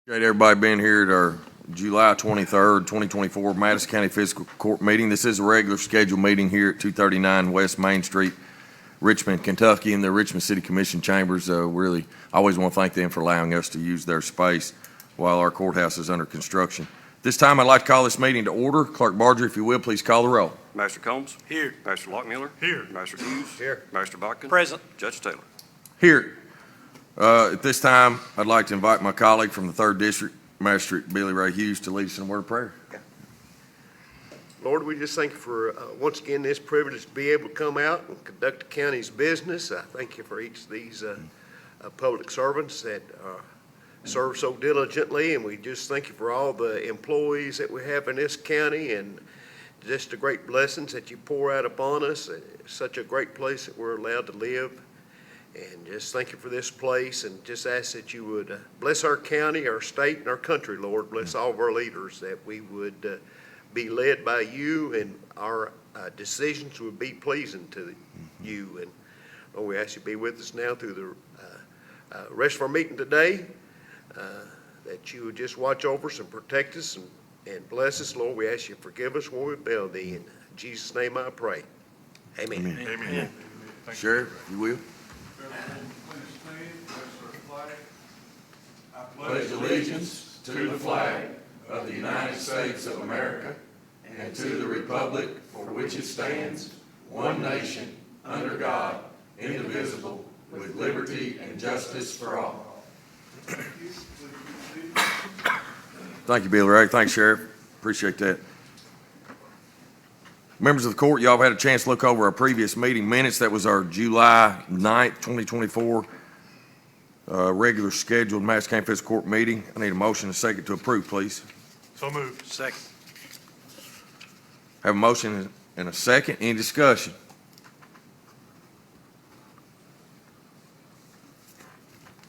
Appreciate everybody being here at our July 23rd, 2024 Madison County Fiscal Court meeting. This is a regular scheduled meeting here at 239 West Main Street, Richmond, Kentucky, in the Richmond City Commission chambers. Really, I always want to thank them for allowing us to use their space while our courthouse is under construction. This time, I'd like to call this meeting to order. Clerk Barger, if you will, please call the roll. Master Combs. Here. Master Lockmiller. Here. Master Hughes. Here. Master Botkin. Present. Judge Taylor. Here. At this time, I'd like to invite my colleague from the 3rd District, Magistrate Billy Ray Hughes, to lead us in a word of prayer. Lord, we just thank you for, once again, this privilege to be able to come out and conduct the county's business. I thank you for each of these public servants that serve so diligently, and we just thank you for all the employees that we have in this county and just the great blessings that you pour out upon us. It's such a great place that we're allowed to live. And just thank you for this place, and just ask that you would bless our county, our state, and our country, Lord. Bless all of our leaders, that we would be led by you, and our decisions would be pleasing to you. And Lord, we ask you to be with us now through the rest of our meeting today, that you would just watch over us and protect us and bless us. Lord, we ask you to forgive us when we fail thee. In Jesus' name I pray. Amen. Amen. Amen. Sheriff, if you will. I pledge allegiance to the flag of the United States of America and to the republic for which it stands, one nation, under God, indivisible, with liberty and justice for all. Thank you, Billy Ray. Thanks, Sheriff. Appreciate that. Members of the court, y'all have had a chance to look over our previous meeting minutes. That was our July 9th, 2024 regular scheduled Madison County Fiscal Court meeting. I need a motion and a second to approve, please. So moved. Second. Have a motion and a second. Any discussion?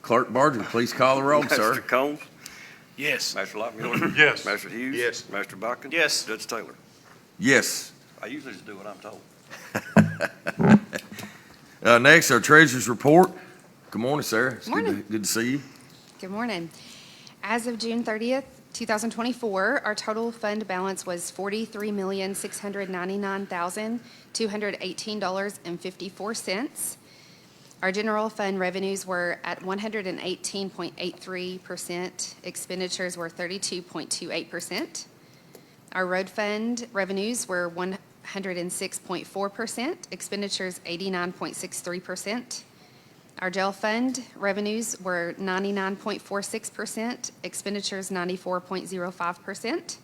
Clerk Barger, please call the roll, Master sir. Combs. Yes. Master Lockmiller. Yes. Master Hughes. Yes. Master Botkin. Yes. Judge Taylor. Yes. I usually just do what I'm told. Next, our treasurer's report. Good morning, Sarah. It's Morning. Good to see you. Good morning. As of June 30th, 2024, our total fund balance was $43,699,218.54. Our general fund revenues were at 118.83%. Expenditures were 32.28%. Our road fund revenues were 106.4%. Expenditures 89.63%. Our jail fund revenues were 99.46%, expenditures 94.05%.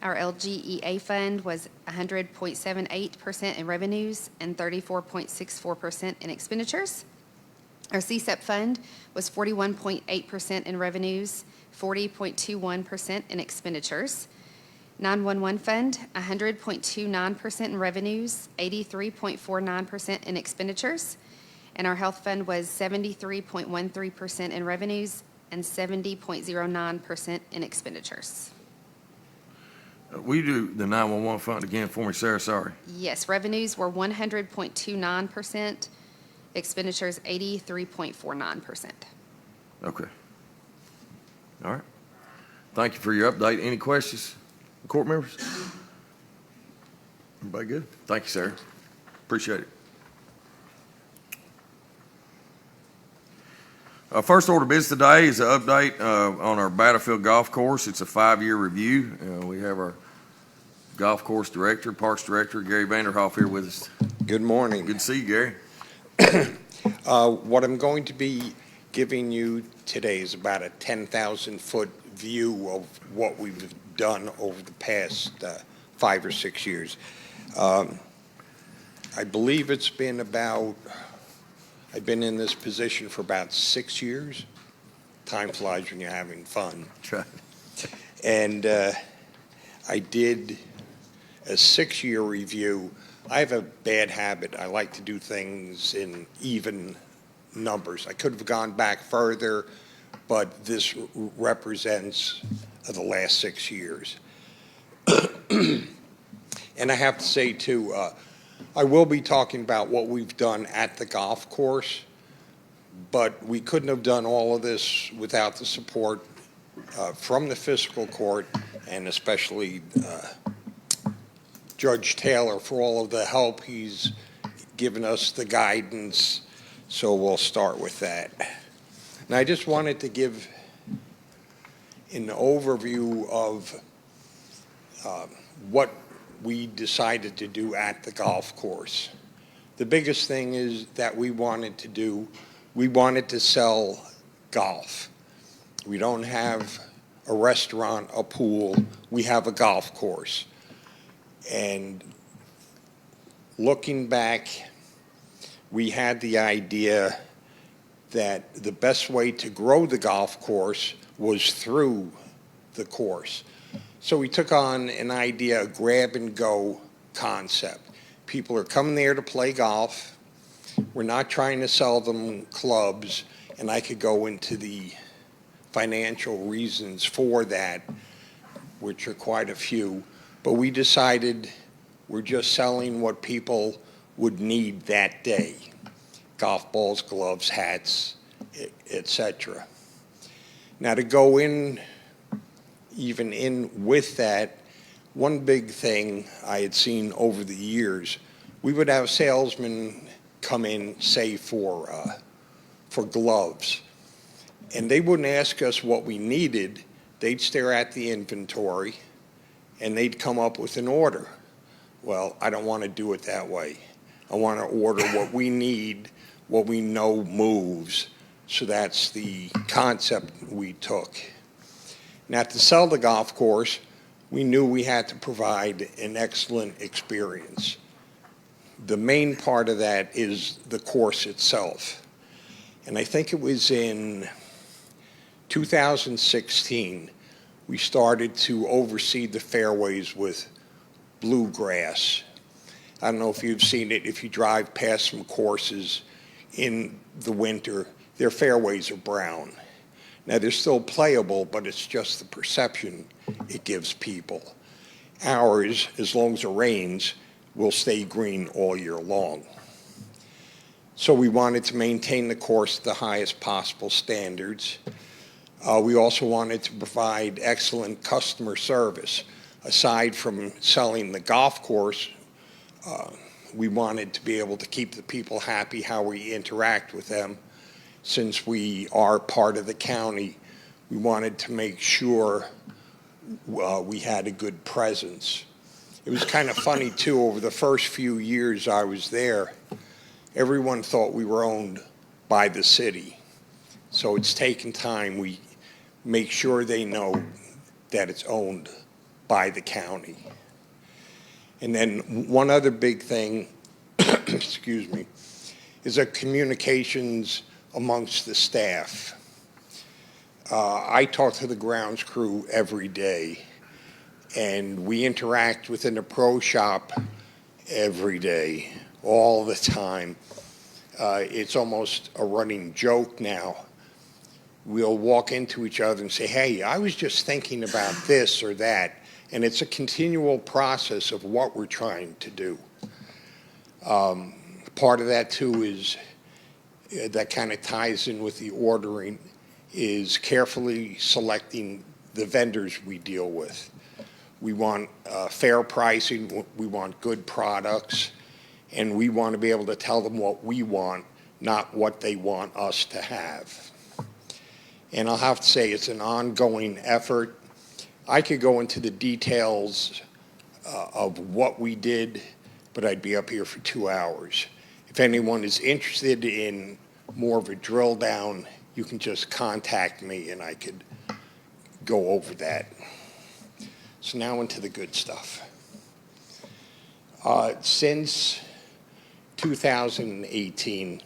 Our LGEA fund was 100.78% in revenues and 34.64% in expenditures. Our CSEP fund was 41.8% in revenues, 40.21% in expenditures. 911 fund, 100.29% in revenues, 83.49% in expenditures. And our health fund was 73.13% in revenues and 70.09% in expenditures. Will you do the 911 fund again for me, Sarah? Sorry. Yes, revenues were 100.29%, expenditures 83.49%. Okay. All right. Thank you for your update. Any questions, court members? Everybody good? Thank you, Sarah. Appreciate it. First order of business today is an update on our Battlefield Golf Course. It's a 5-year review. We have our golf course director, parks director, Gary Vanderhoff, here with us. Good morning. Good to see you, Gary. What I'm going to be giving you today is about a 10,000-foot view of what we've done over the past 5 or 6 years. I believe it's been about, I've been in this position for about 6 years. Time flies when you're having fun. That's right. And I did a 6-year review. I have a bad habit. I like to do things in even numbers. I could have gone back further, but this represents the last 6 years. And I have to say, too, I will be talking about what we've done at the golf course, but we couldn't have done all of this without the support from the fiscal court, and especially Judge Taylor for all of the help he's given us, the guidance. So we'll start with that. And I just wanted to give an overview of what we decided to do at the golf course. The biggest thing is that we wanted to sell golf. We don't have a restaurant, a pool, we have a golf course. And looking back, we had the idea that the best way to grow the golf course was through the course. So we took on an idea, a grab-and-go concept. People are coming there to play golf. We're not trying to sell them clubs, and I could go into the financial reasons for that, which are quite a few. But we decided we're just selling what people would need that day: golf balls, gloves, hats, etc. Now, to go in, even in with that, one big thing I had seen over the years, we would have salesmen come in, say, for gloves, and they wouldn't ask us what we needed. They'd stare at the inventory, and they'd come up with an order. Well, I don't want to do it that way. I want to order what we need, what we know moves. So that's the concept we took. Now, to sell the golf course, we knew we had to provide an excellent experience. The main part of that is the course itself. And I think it was in 2016, we started to oversee the fairways with bluegrass. I don't know if you've seen it. If you drive past some courses in the winter, their fairways are brown. Now, they're still playable, but it's just the perception it gives people. Ours, as long as it rains, will stay green all year long. So we wanted to maintain the course at the highest possible standards. We also wanted to provide excellent customer service. Aside from selling the golf course, we wanted to be able to keep the people happy how we interact with them. Since we are part of the county, we wanted to make sure we had a good presence. It was kind of funny, too. Over the first few years I was there, everyone thought we were owned by the city. So it's taken time. We make sure they know that it's owned by the county. And then one other big thing, excuse me, is that communications amongst the staff. I talk to the grounds crew every day, and we interact within the pro shop every day, all the time. It's almost a running joke now. We'll walk into each other and say, hey, I was just thinking about this or that, and it's a continual process of what we're trying to do. Part of that, too, is that kind of ties in with the ordering, is carefully selecting the vendors we deal with. We want fair pricing, we want good products, and we want to be able to tell them what we want, not what they want us to have. And I'll have to say it's an ongoing effort. I could go into the details of what we did, but I'd be up here for 2 hours. If anyone is interested in more of a drill down, you can just contact me and I could go over that. So now into the good stuff. Since 2018,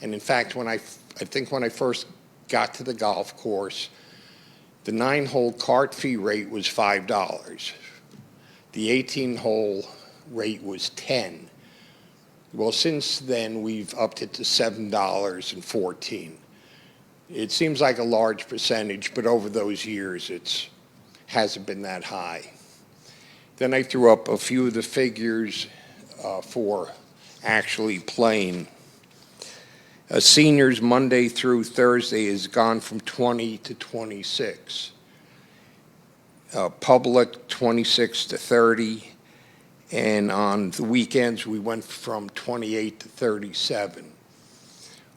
and in fact, I think when I first got to the golf course, the 9-hole cart fee rate was $5. The 18-hole rate was $10. Well, since then, we've upped it to $7.14. It seems like a large percentage, but over those years, it hasn't been that high. Then I threw up a few of the figures for actually playing. Seniors Monday through Thursday has gone from 20 to 26. public 26 to 30, and on the weekends, we went from 28 to 37.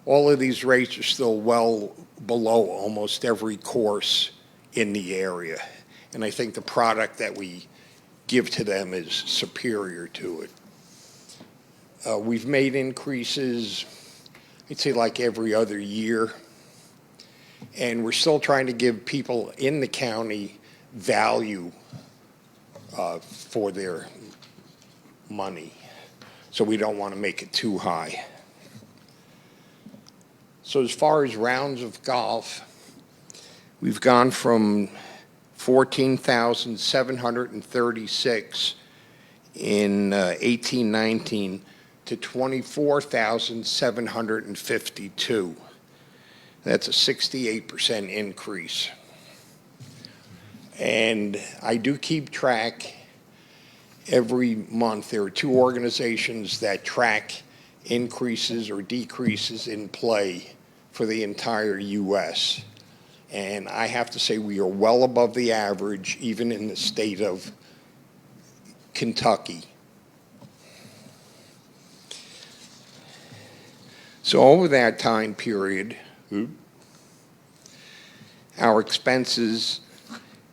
All of these rates are still well below almost every course in the area, and I think the product that we give to them is superior to it. We've made increases, I'd say like every other year, and we're still trying to give people in the county value for their money, so we don't want to make it too high. So as far as rounds of golf, we've gone from 14,736 in 18-19 to 24,752. That's a 68% increase. And I do keep track every month. There are two organizations that track increases or decreases in play for the entire U.S. And I have to say we are well above the average, even in the state of Kentucky. So over that time period, our expenses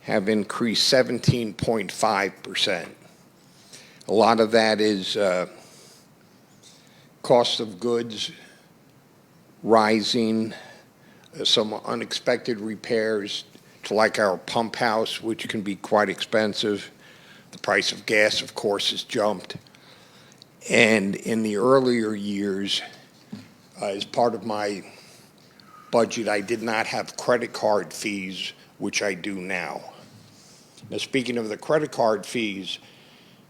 have increased 17.5%. A lot of that is cost of goods rising, some unexpected repairs to like our pump house, which can be quite expensive. The price of gas, of course, has jumped. And in the earlier years, as part of my budget, I did not have credit card fees, which I do now. Now, speaking of the credit card fees,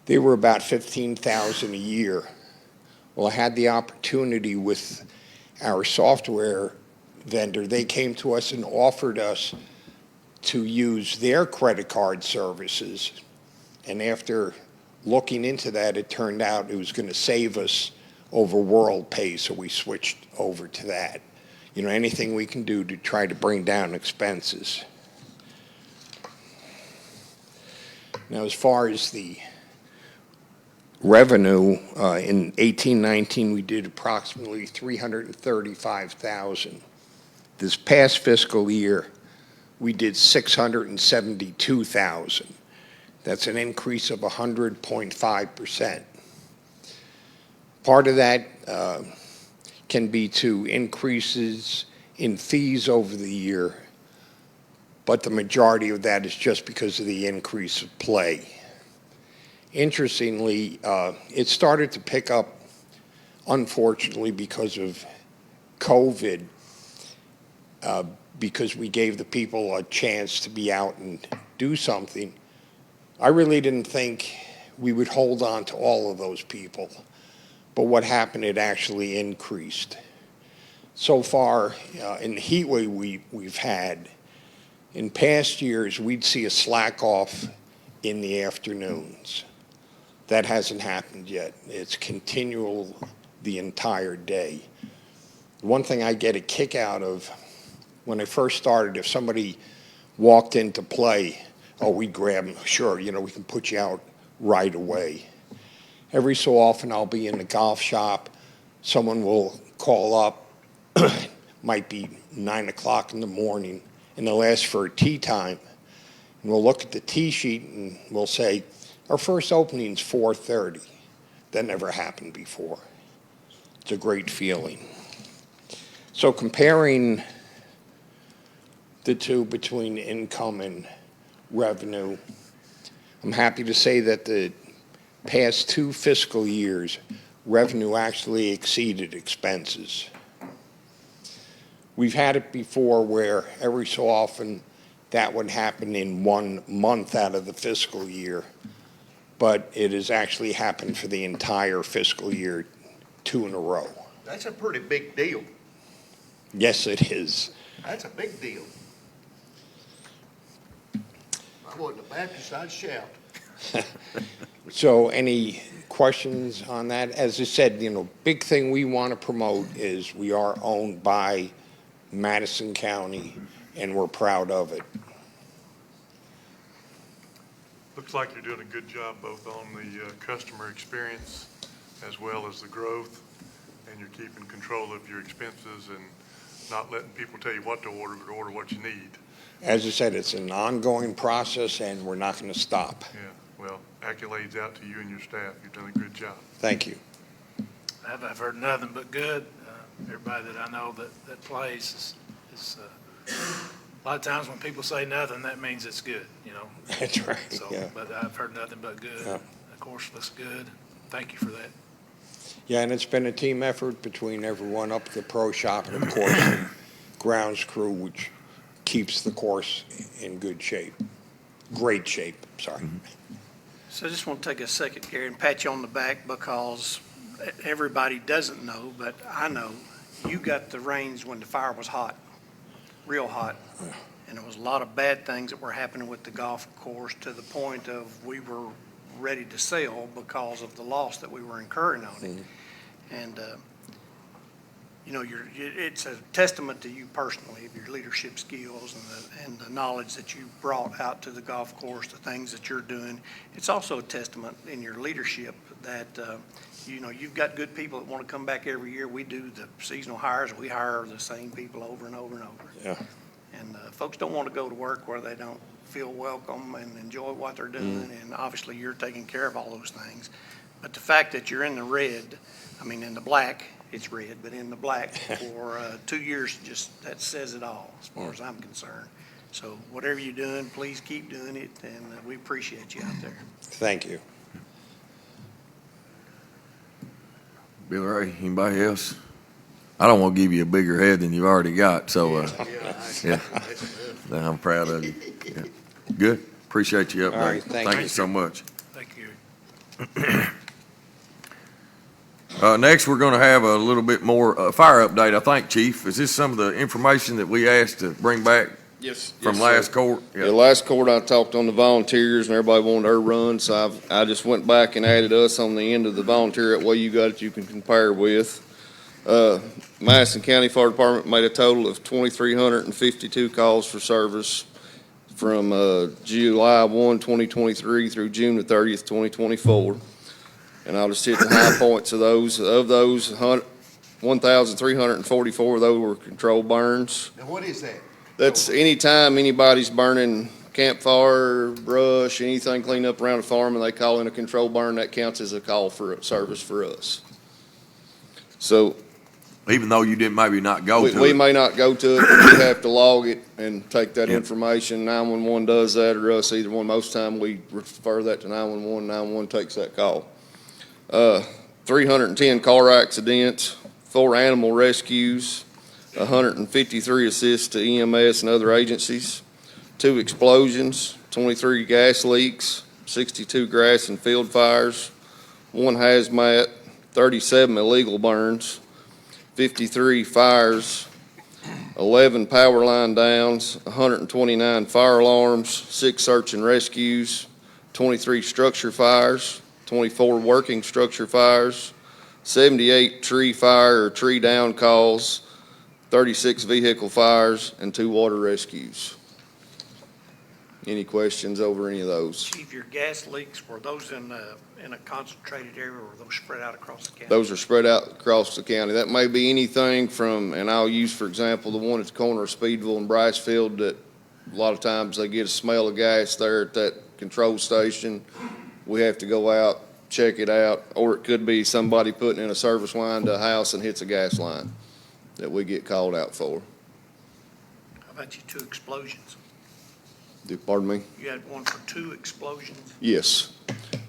they were about $15,000 a year. Well, I had the opportunity with our software vendor. They came to us and offered us to use their credit card services. And after looking into that, it turned out it was going to save us over WorldPay, so we switched over to that. You know, anything we can do to try to bring down expenses. Now, as far as the revenue, in 18-19, we did approximately $335,000. This past fiscal year, we did $672,000. That's an increase of 100.5%. Part of that can be to increases in fees over the year, but the majority of that is just because of the increase of play. Interestingly, it started to pick up, unfortunately, because of COVID, because we gave the people a chance to be out and do something. I really didn't think we would hold on to all of those people, but what happened, it actually increased. So far, in the heat wave we've had, in past years, we'd see a slack off in the afternoons. That hasn't happened yet. It's continual the entire day. One thing I get a kick out of, when I first started, if somebody walked into play, oh, we'd grab them. Sure, you know, we can put you out right away. Every so often, I'll be in the golf shop. Someone will call up, might be 9 o'clock in the morning, and they'll ask for a tee time. And we'll look at the tee sheet and we'll say, our first opening's 4:30. That never happened before. It's a great feeling. So comparing the two between income and revenue, I'm happy to say that the past 2 fiscal years, revenue actually exceeded expenses. We've had it before where every so often that would happen in 1 month out of the fiscal year, but it has actually happened for the entire fiscal year, 2 in a row. That's a pretty big deal. Yes, it is. That's a big deal. If I wasn't a Baptist, I'd shout. So any questions on that? As I said, you know, big thing we want to promote is we are owned by Madison County, and we're proud of it. Looks like you're doing a good job both on the customer experience as well as the growth, and you're keeping control of your expenses and not letting people tell you what to order, but order what you need. As I said, it's an ongoing process, and we're not going to stop. Yeah, well, accolades out to you and your staff. You've done a good job. Thank you. I've heard nothing but good. Everybody that I know that plays is a lot of times when people say nothing, that means it's good, you know. That's right, So, yeah. but I've heard nothing but good. Yeah. The course looks good. Thank you for that. Yeah, and it's been a team effort between everyone up at the pro shop and, of course, the grounds crew, which keeps the course in good shape. Great shape, sorry. So I just want to take a second, Gary, and pat you on the back because everybody doesn't know, but I know you got the reins when the fire was hot, real hot. And there was a lot of bad things that were happening with the golf course to the point of we were ready to sell because of the loss that we were incurring on it. And, you know, it's a testament to you personally of your leadership skills and the knowledge that you brought out to the golf course, the things that you're doing. It's also a testament in your leadership that, you know, you've got good people that want to come back every year. We do the seasonal hires. We hire the same people over and over and over. Yeah. And folks don't want to go to work where they don't feel welcome and enjoy what they're doing. And obviously, you're taking care of all those things. But the fact that you're in the red, I mean, in the black, it's red, but in the black for 2 years, just that says it all as far as I'm concerned. So whatever you're doing, please keep doing it, and we appreciate you out there. Thank you. Bill Ray, anybody else? I don't want to give you a bigger head than you've already got, so, yeah. I'm proud of you. Yeah. Good. Appreciate you up All there. right, thank Thank you. you so much. Thank you. Next, we're going to have a little bit more fire update, I think, Chief. Is this some of the information that we asked to bring back Yes. from yes, last sir. court? Yeah, last court I talked on the volunteers and everybody wanted their run, so I just went back and added us on the end of the volunteer. That way you got it, you can compare with. Madison County Fire Department made a total of 2,352 calls for service from July 1, 2023 through June the 30th, 2024. And I'll just hit the high points of those. Of those, 1,344 of those were controlled burns. Now, what is that? That's anytime anybody's burning campfire, brush, anything cleaned up around the farm, and they call in a control burn, that counts as a call for a service for us. So Even though you didn't maybe not go to we it? may not go to it, but we have to log it and take that Yep. information. 911 does that, or us, either one. Most time we refer that to 911. 911 takes that call. 310 car accidents, 4 animal rescues, 153 assists to EMS and other agencies, 2 explosions, 23 gas leaks, 62 grass and field fires, 1 hazmat, 37 illegal burns, 53 fires, 11 power line downs, 129 fire alarms, 6 search and rescues, 23 structure fires, 24 working structure fires, 78 tree fire or tree down calls, 36 vehicle fires, and 2 water rescues. Any questions over any of those? Chief, your gas leaks, were those in a concentrated area, or were those spread out across the county? Those are spread out across the county. That may be anything from, and I'll use, for example, the one at the corner of Speedville and Bricefield, that a lot of times they get a smell of gas there at that control station. We have to go out, check it out, or it could be somebody putting in a service line to a house and hits a gas line that we get called out for. How about your 2 explosions? Pardon me? You had one for 2 explosions? Yes.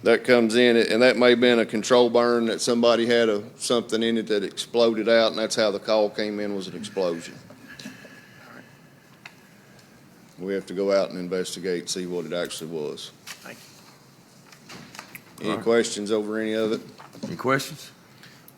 That comes in, and that may have been a control burn that somebody had something in it that exploded out, and that's how the call came in, was an explosion. We have to go out and investigate, see what it actually was. Thank Any All right. questions over any of it? Any questions?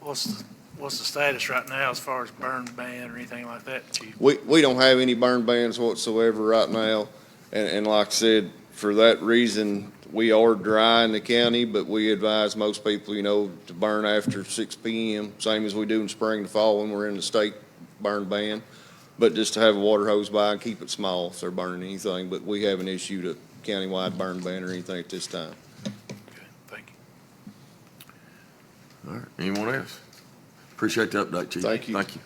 What's the status right now as far as burn ban or anything like that, Chief? We don't have any burn bans whatsoever right now, and like I said, for that reason, we are dry in the county, but we advise most people, to burn after 6 p.m., same as we do in spring and fall when we're in the state burn ban. But just to have a water hose by and keep it small if they're burning anything, but we haven't issued a countywide burn ban or anything at this time. Okay, thank you. All right, anyone else? Appreciate the update, Chief. Thank you. Thank you.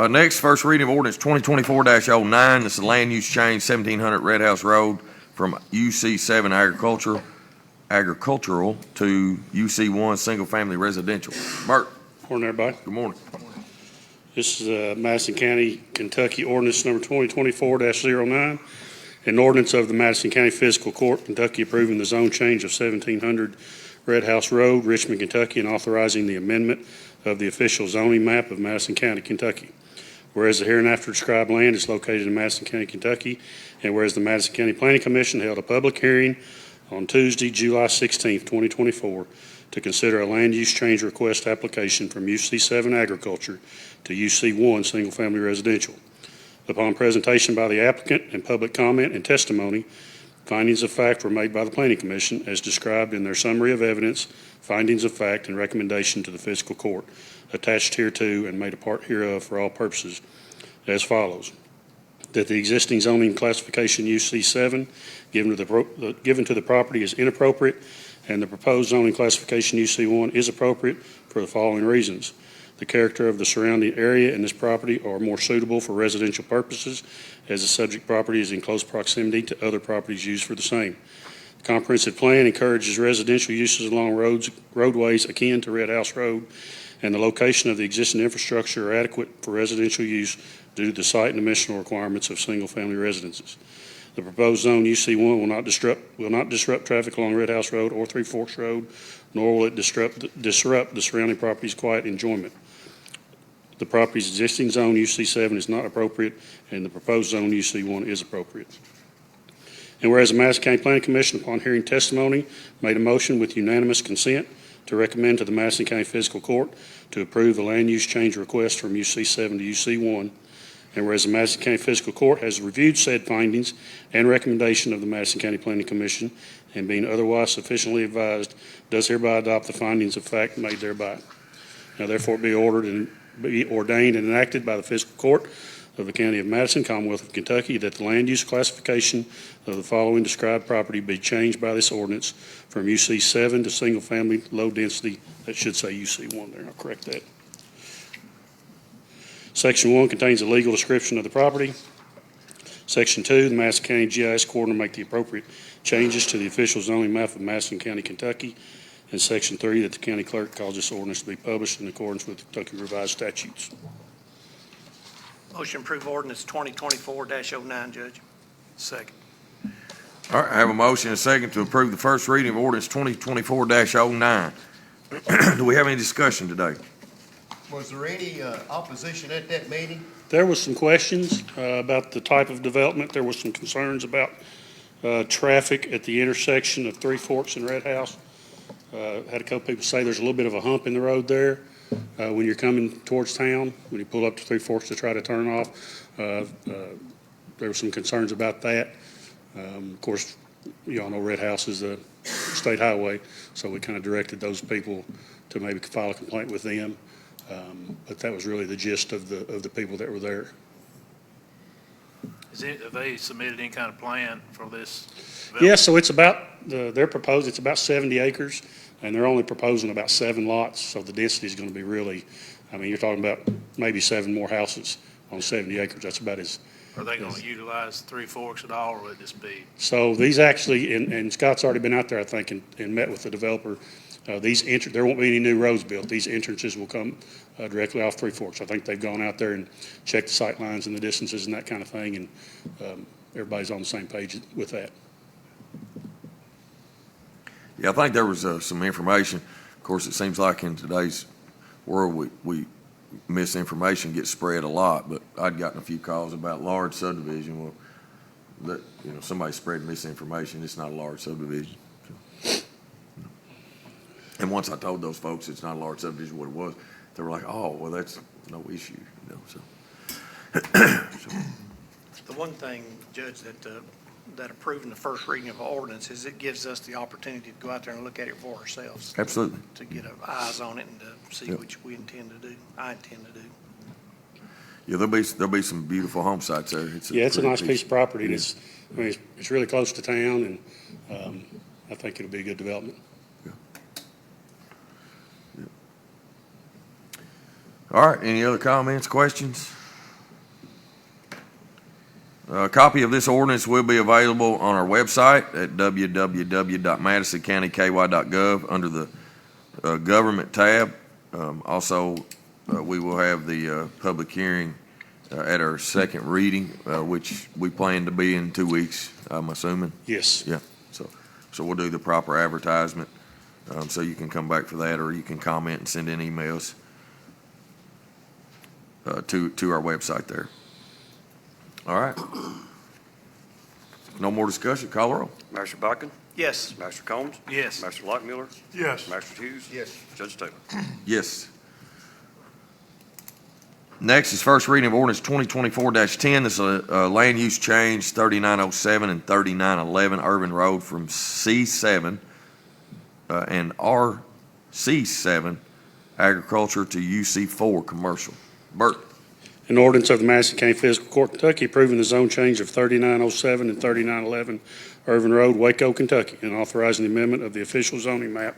Next, first reading of ordinance 2024-09. This is land use change 1700 Red House Road from UC7 agricultural to UC1 single-family residential. Bert, Morning, everybody. good morning. This is Madison County, Kentucky ordinance number 2024-09, an ordinance of the Madison County Fiscal Court, Kentucky approving the zone change of 1700 Red House Road, Richmond, Kentucky, and authorizing the amendment of the official zoning map of Madison County, Kentucky. Whereas the hereinafter described land is located in Madison County, Kentucky, and whereas the Madison County Planning Commission held a public hearing on Tuesday, July 16, 2024, to consider a land use change request application from UC7 Agriculture to UC1 Single Family Residential. Upon presentation by the applicant and public comment and testimony, findings of fact were made by the Planning Commission as described in their summary of evidence, findings of fact, and recommendation to the Fiscal Court, attached hereto and made a part hereof for all purposes, as follows. That the existing zoning classification UC7 given to the property is inappropriate, and the proposed zoning classification UC1 is appropriate for the following reasons. The character of the surrounding area and this property are more suitable for residential purposes, as the subject property is in close proximity to other properties used for the same. The comprehensive plan encourages residential uses along roadways akin to Red House Road, and the location of the existing infrastructure are adequate for residential use due to the site and dimensional requirements of single-family residences. The proposed zone UC1 will not disrupt traffic along Red House Road or Three Forks Road, nor will it disrupt the surrounding property's quiet enjoyment. The property's existing zone UC7 is not appropriate, and the proposed zone UC1 is appropriate. And whereas the Madison County Planning Commission, upon hearing testimony, made a motion with unanimous consent to recommend to the Madison County Fiscal Court to approve the land use change request from UC7 to UC1. And whereas the Madison County Fiscal Court has reviewed said findings and recommendation of the Madison County Planning Commission, and being otherwise sufficiently advised, does hereby adopt the findings of fact made thereby. Now therefore be ordered and be ordained and enacted by the Fiscal Court of the County of Madison, Commonwealth of Kentucky, that the land use classification of the following described property be changed by this ordinance from UC7 to single-family low density. That should say UC1 there. I'll correct that. Section 1 contains a legal description of the property. Section 2, the Madison County GIS Coordinator make the appropriate changes to the official zoning map of Madison County, Kentucky. And Section 3, that the county clerk cause this ordinance to be published in accordance with the Kentucky Revised Statutes. Motion to approve ordinance 2024-09, Judge. Second. All right, I have a motion and a second to approve the first reading of ordinance 2024-09. Do we have any discussion today? Was there any opposition at that meeting? There was some questions about the type of development. There was some concerns about traffic at the intersection of Three Forks and Red House. Had a couple people say there's a little bit of a hump in the road there when you're coming towards town, when you pull up to Three Forks to try to turn off. There were some concerns about that. Of course, you all know Red House is a state highway, so we kind of directed those people to maybe file a complaint with them. But that was really the gist of the people that were there. Have they submitted any kind of plan for this? Yeah, so it's about, they're proposed, it's about 70 acres, and they're only proposing about 7 lots, so the density is going to be really, I mean, you're talking about maybe 7 more houses on 70 acres. That's about as. Are they going to utilize Three Forks at all, or will it just be? So these actually, and Scott's already been out there, I think, and met with the developer. There won't be any new roads built. These entrances will come directly off Three Forks. I think they've gone out there and checked the sight lines and the distances and that kind of thing, and everybody's on the same page with that. Yeah, I think there was some information. Of course, it seems like in today's world, we misinformation gets spread a lot, but I'd gotten a few calls about large subdivision. Well, that, somebody spread misinformation. It's not a large subdivision. So. And once I told those folks it's not a large subdivision what it was, they were like, oh, well, that's no issue, so. The one thing, Judge, that approving the first reading of ordinance is it gives us the opportunity to go out there and look at it for ourselves. Absolutely. To get our eyes on it and to see Yep. which we intend to do, I intend to do. Yeah, there'll be some beautiful home sites there. Yeah, it's a pretty nice piece of property, and Yeah. it's really close to town, and I think it'll be a good development. All right, any other comments, questions? A copy of this ordinance will be available on our website at www.madisoncountyky.gov under the Government tab. Also, we will have the public hearing at our second reading, which we plan to be in 2 weeks, I'm assuming. Yes. Yeah, so we'll do the proper advertisement, so you can come back for that, or you can comment and send in emails to our website there. All right. No more discussion. Call the roll. Master Buckin, Yes. Master Combs, Yes. Master Lockmiller, Yes. Master Hughes, Yes. Judge Taylor. Yes. Next is first reading of ordinance 2024-10. This is a land use change, 3907 and 3911 Irvin Road from C7 and RC7 agriculture to UC4 commercial. Bert. An ordinance of the Madison County Fiscal Court, Kentucky, approving the zone change of 3907 and 3911 Irvin Road, Waco, Kentucky, and authorizing the amendment of the official zoning map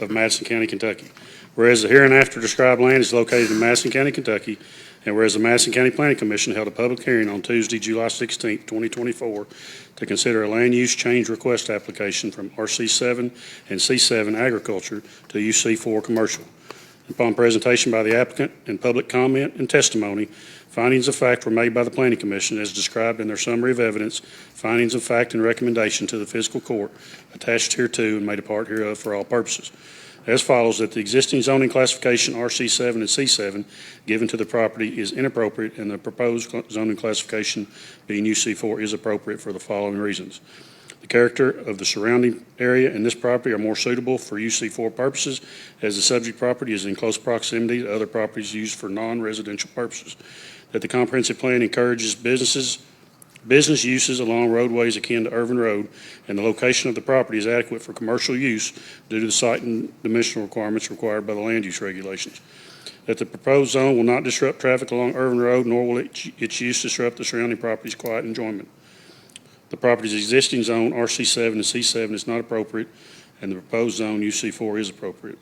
of Madison County, Kentucky. Whereas the hereinafter described land is located in Madison County, Kentucky, and whereas the Madison County Planning Commission held a public hearing on Tuesday, July 16, 2024, to consider a land use change request application from RC7 and C7 agriculture to UC4 commercial. Upon presentation by the applicant and public comment and testimony, findings of fact were made by the Planning Commission as described in their summary of evidence, findings of fact and recommendation to the fiscal court attached hereto and made a part hereof for all purposes. As follows, that the existing zoning classification RC7 and C7 given to the property is inappropriate, and the proposed zoning classification being UC4 is appropriate for the following reasons. The character of the surrounding area and this property are more suitable for UC4 purposes, as the subject property is in close proximity to other properties used for non-residential purposes. That the comprehensive plan encourages business uses along roadways akin to Irvin Road, and the location of the property is adequate for commercial use due to the site and dimensional requirements required by the land use regulations. That the proposed zone will not disrupt traffic along Irvin Road, nor will its use disrupt the surrounding property's quiet enjoyment. The property's existing zone, RC7 and C7, is not appropriate, and the proposed zone, UC4, is appropriate.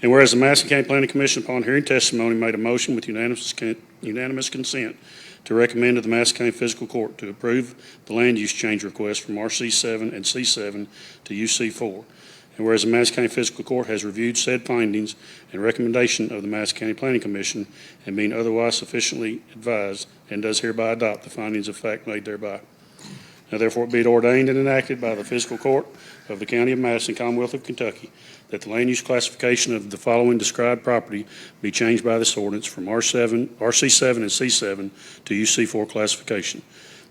And whereas the Madison County Planning Commission, upon hearing testimony, made a motion with unanimous consent to recommend to the Madison County Fiscal Court to approve the land use change request from RC7 and C7 to UC4. And whereas the Madison County Fiscal Court has reviewed said findings and recommendation of the Madison County Planning Commission, and being otherwise sufficiently advised, and does hereby adopt the findings of fact made thereby. Now therefore be it ordained and enacted by the Fiscal Court of the County of Madison, Commonwealth of Kentucky, that the land use classification of the following described property be changed by this ordinance from RC7 and C7 to UC4 classification.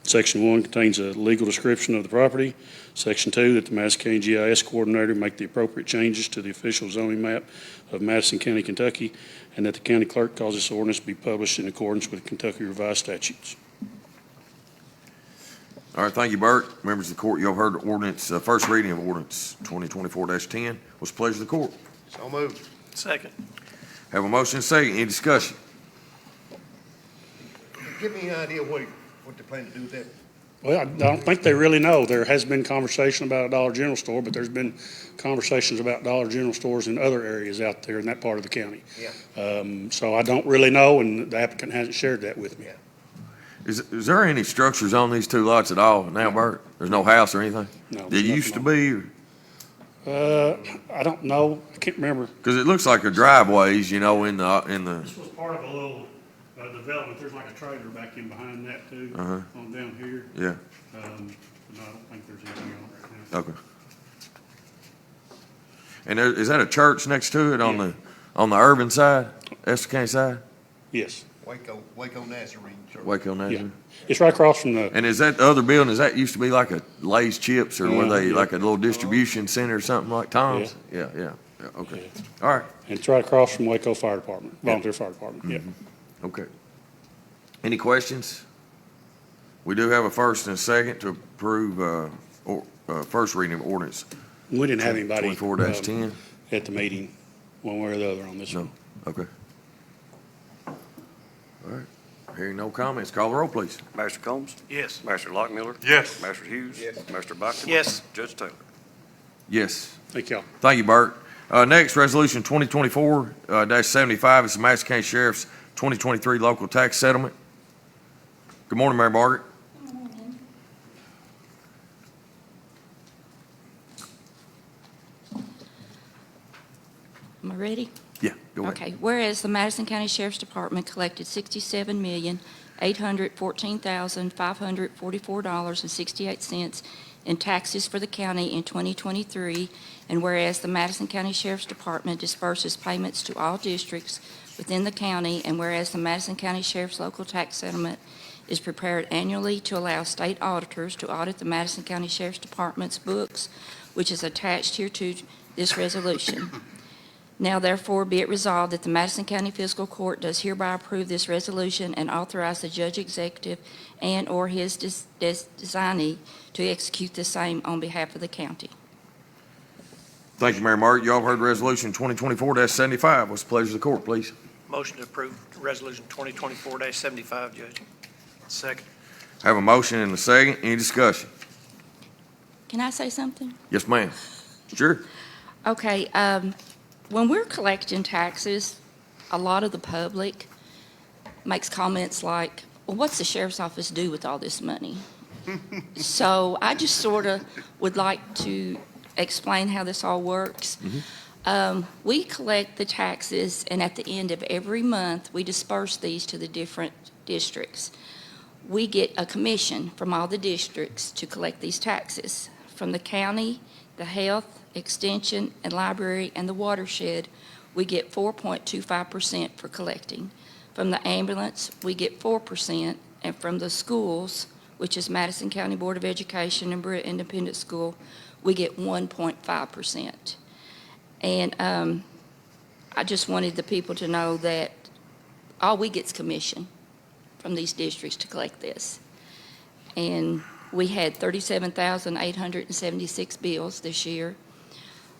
Section 1 contains a legal description of the property. Section 2, that the Madison County GIS coordinator make the appropriate changes to the official zoning map of Madison County, Kentucky, and that the county clerk cause this ordinance to be published in accordance with Kentucky revised statutes. All right, thank you, Bert. Members of the court, you have heard the ordinance, first reading of ordinance 2024-10. What's the pleasure of the court? So moved. Second. Have a motion and a second. Any discussion? Give me an idea what they plan to do with that. Well, I don't think they really know. There has been conversation about a Dollar General store, but there's been conversations about Dollar General stores in other areas out there in that part of the county. Yeah. So I don't really know, and the applicant hasn't shared that with me. Yeah. Is there any structures on these two lots at all now, Bert? There's no house or anything? No, There there's used to nothing be, I don't know. I can't remember. because it looks like a driveways, in the, This was part of a little development. There's like a trailer back in behind that too, Uh-huh. on down here. yeah, No, I don't think there's anything on it right now. okay. And is that a church next to it on the Irvin side, Esther County side? Yes, Waco Nazarene Church. Waco Nazarene? it's right across from the, And is that the other building, is that used to be like a Lay's Chips, or were they Yeah. like a little distribution center or something like Tom's? Yeah, okay. All right, it's right across from Waco Fire Department, Volunteer Fire Department, yeah. okay. Any questions? We do have a first and a second to approve, first reading of ordinance We didn't have anybody 24-10. at the meeting, one way or the other on this No, one. okay. All right. Hearing no comments, call the roll, please. Master Combs? Yes. Master Lockmiller? Yes. Master Hughes? Master Buckton? Yes. Judge Taylor? Yes. Thank y'all. Thank you, Bert. Next, Resolution 2024-75 is the Madison County Sheriff's 2023 local tax settlement. Good morning, Mary Margaret. Am I ready? Yeah, go ahead. Okay, whereas the Madison County Sheriff's Department collected $67,814,544.68 in taxes for the county in 2023, and whereas the Madison County Sheriff's Department disperses payments to all districts within the county, and whereas the Madison County Sheriff's local tax settlement is prepared annually to allow state auditors to audit the Madison County Sheriff's Department's books, which is attached here to this resolution. Now therefore be it resolved that the Madison County Fiscal Court does hereby approve this resolution and authorize the judge executive and/or his designee to execute the same on behalf of the county. Thank you, Mary Margaret. You all heard Resolution 2024-75. What's the pleasure of the court, please? Motion to approve Resolution 2024-75, Judge. Second. Have a motion and a second. Any discussion? Can I say something? Yes, ma'am. Sure. Okay, when we're collecting taxes, a lot of the public makes comments like, well, what's the sheriff's office do with all this money? So I just sort of would like to explain how this all works. We collect the taxes, and at the end of every month, we disperse these to the different districts. We get a commission from all the districts to collect these taxes. From the county, the health, extension, and library, and the watershed, we get 4.25% for collecting. From the ambulance, we get 4%, and from the schools, which is Madison County Board of Education and Britt Independent School, we get 1.5%. And I just wanted the people to know that all we get is commission from these districts to collect this. And we had 37,876 bills this year.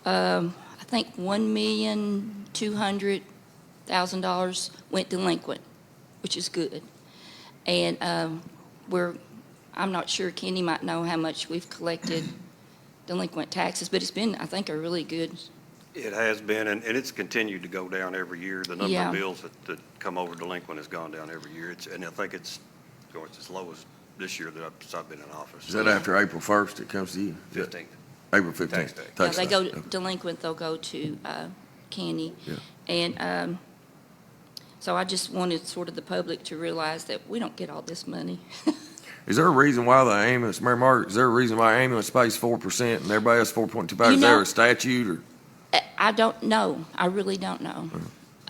I think $1,200,000 went delinquent, which is good. And I'm not sure, Kenny might know how much we've collected delinquent taxes, but it's been, I think, a really good. It has been, and it's continued to go down every year. The number Yeah. of bills that come over delinquent has gone down every year. And I think it's going as low as this year that I've been in office. Is that after April 1st it comes to you? 15th. April 15th. Tax day. Yeah, Tax they day. go Okay. delinquent, they'll go to Kenny. Yeah. And so I just wanted sort of the public to realize that we don't get all this money. Is there a reason why the ambulance, Mary Margaret, is there a reason why ambulance pays 4% and everybody else 4.25? You Is there know- a statute or? I don't know. I really don't know.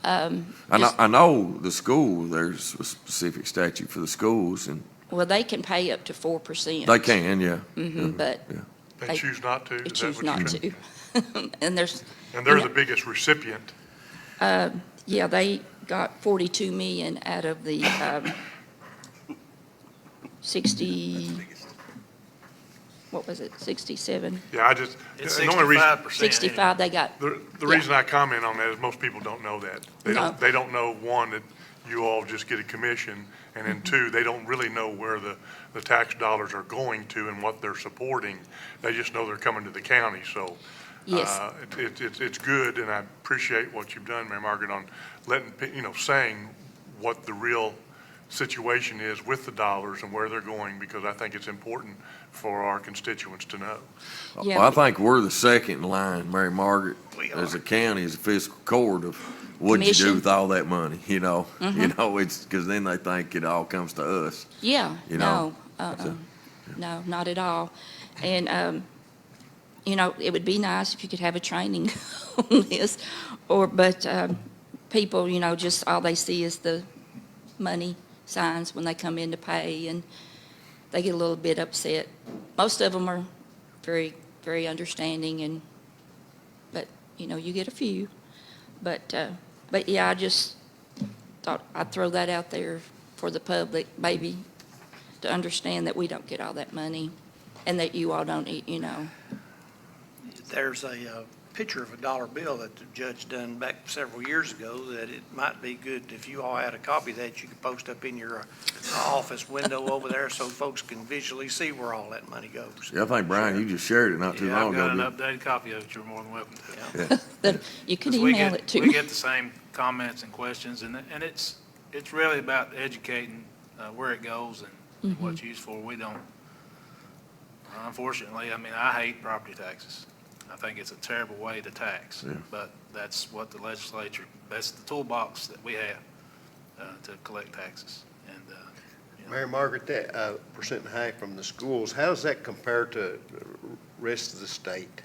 I know the school, there's a specific statute for the schools and Well, they can pay up to 4%. they can, yeah. But They choose not to? they Is that choose what not you're- to. And there's, And they're the biggest recipient. yeah, they got 42 million out of the 60, what was it, 67? Yeah, It's the only reason, 65%. 65 they got. the Yeah. reason I comment on that is most people don't know that. No. They don't know, one, that you all just get a commission, and then two, they don't really know where the tax dollars are going to and what they're supporting. They just know they're coming to the county, so. Yes. It's good, and I appreciate what you've done, Mary Margaret, on letting, saying what the real situation is with the dollars and where they're going, because I think it's important for our constituents to know. Yeah. Well, I think we're the second in line, Mary Margaret, We as are. a county, as a fiscal court of what'd you do Commission. with all that money, you know? It's, because then they think it all comes to us. Yeah, You know, no, no, not at all. And, it would be nice if you could have a training on this, but people, just all they see is the money signs when they come in to pay, and they get a little bit upset. Most of them are very, very understanding, but you get a few. But yeah, I just thought I'd throw that out there for the public, maybe to understand that we don't get all that money and that you all don't, There's a picture of a dollar bill that the judge done back several years ago, that it might be good if you all had a copy of that, you could post up in your office window over there so folks can visually see where all that money goes. Yeah, I think, Brian, you just shared it not too Yeah, long I've got ago. an updated copy of it. You're more than welcome to. You could 'Cause we email get- it to We me. get the same comments and questions, and it's really about educating where it goes and what it's used for. We don't, unfortunately, I mean, I hate property taxes. I think it's a terrible way to tax, Yeah. but that's what the legislature, that's the toolbox that we have to collect taxes. And, you know, Mary Margaret, that 1.5% from the schools, how does that compare to the rest of the state?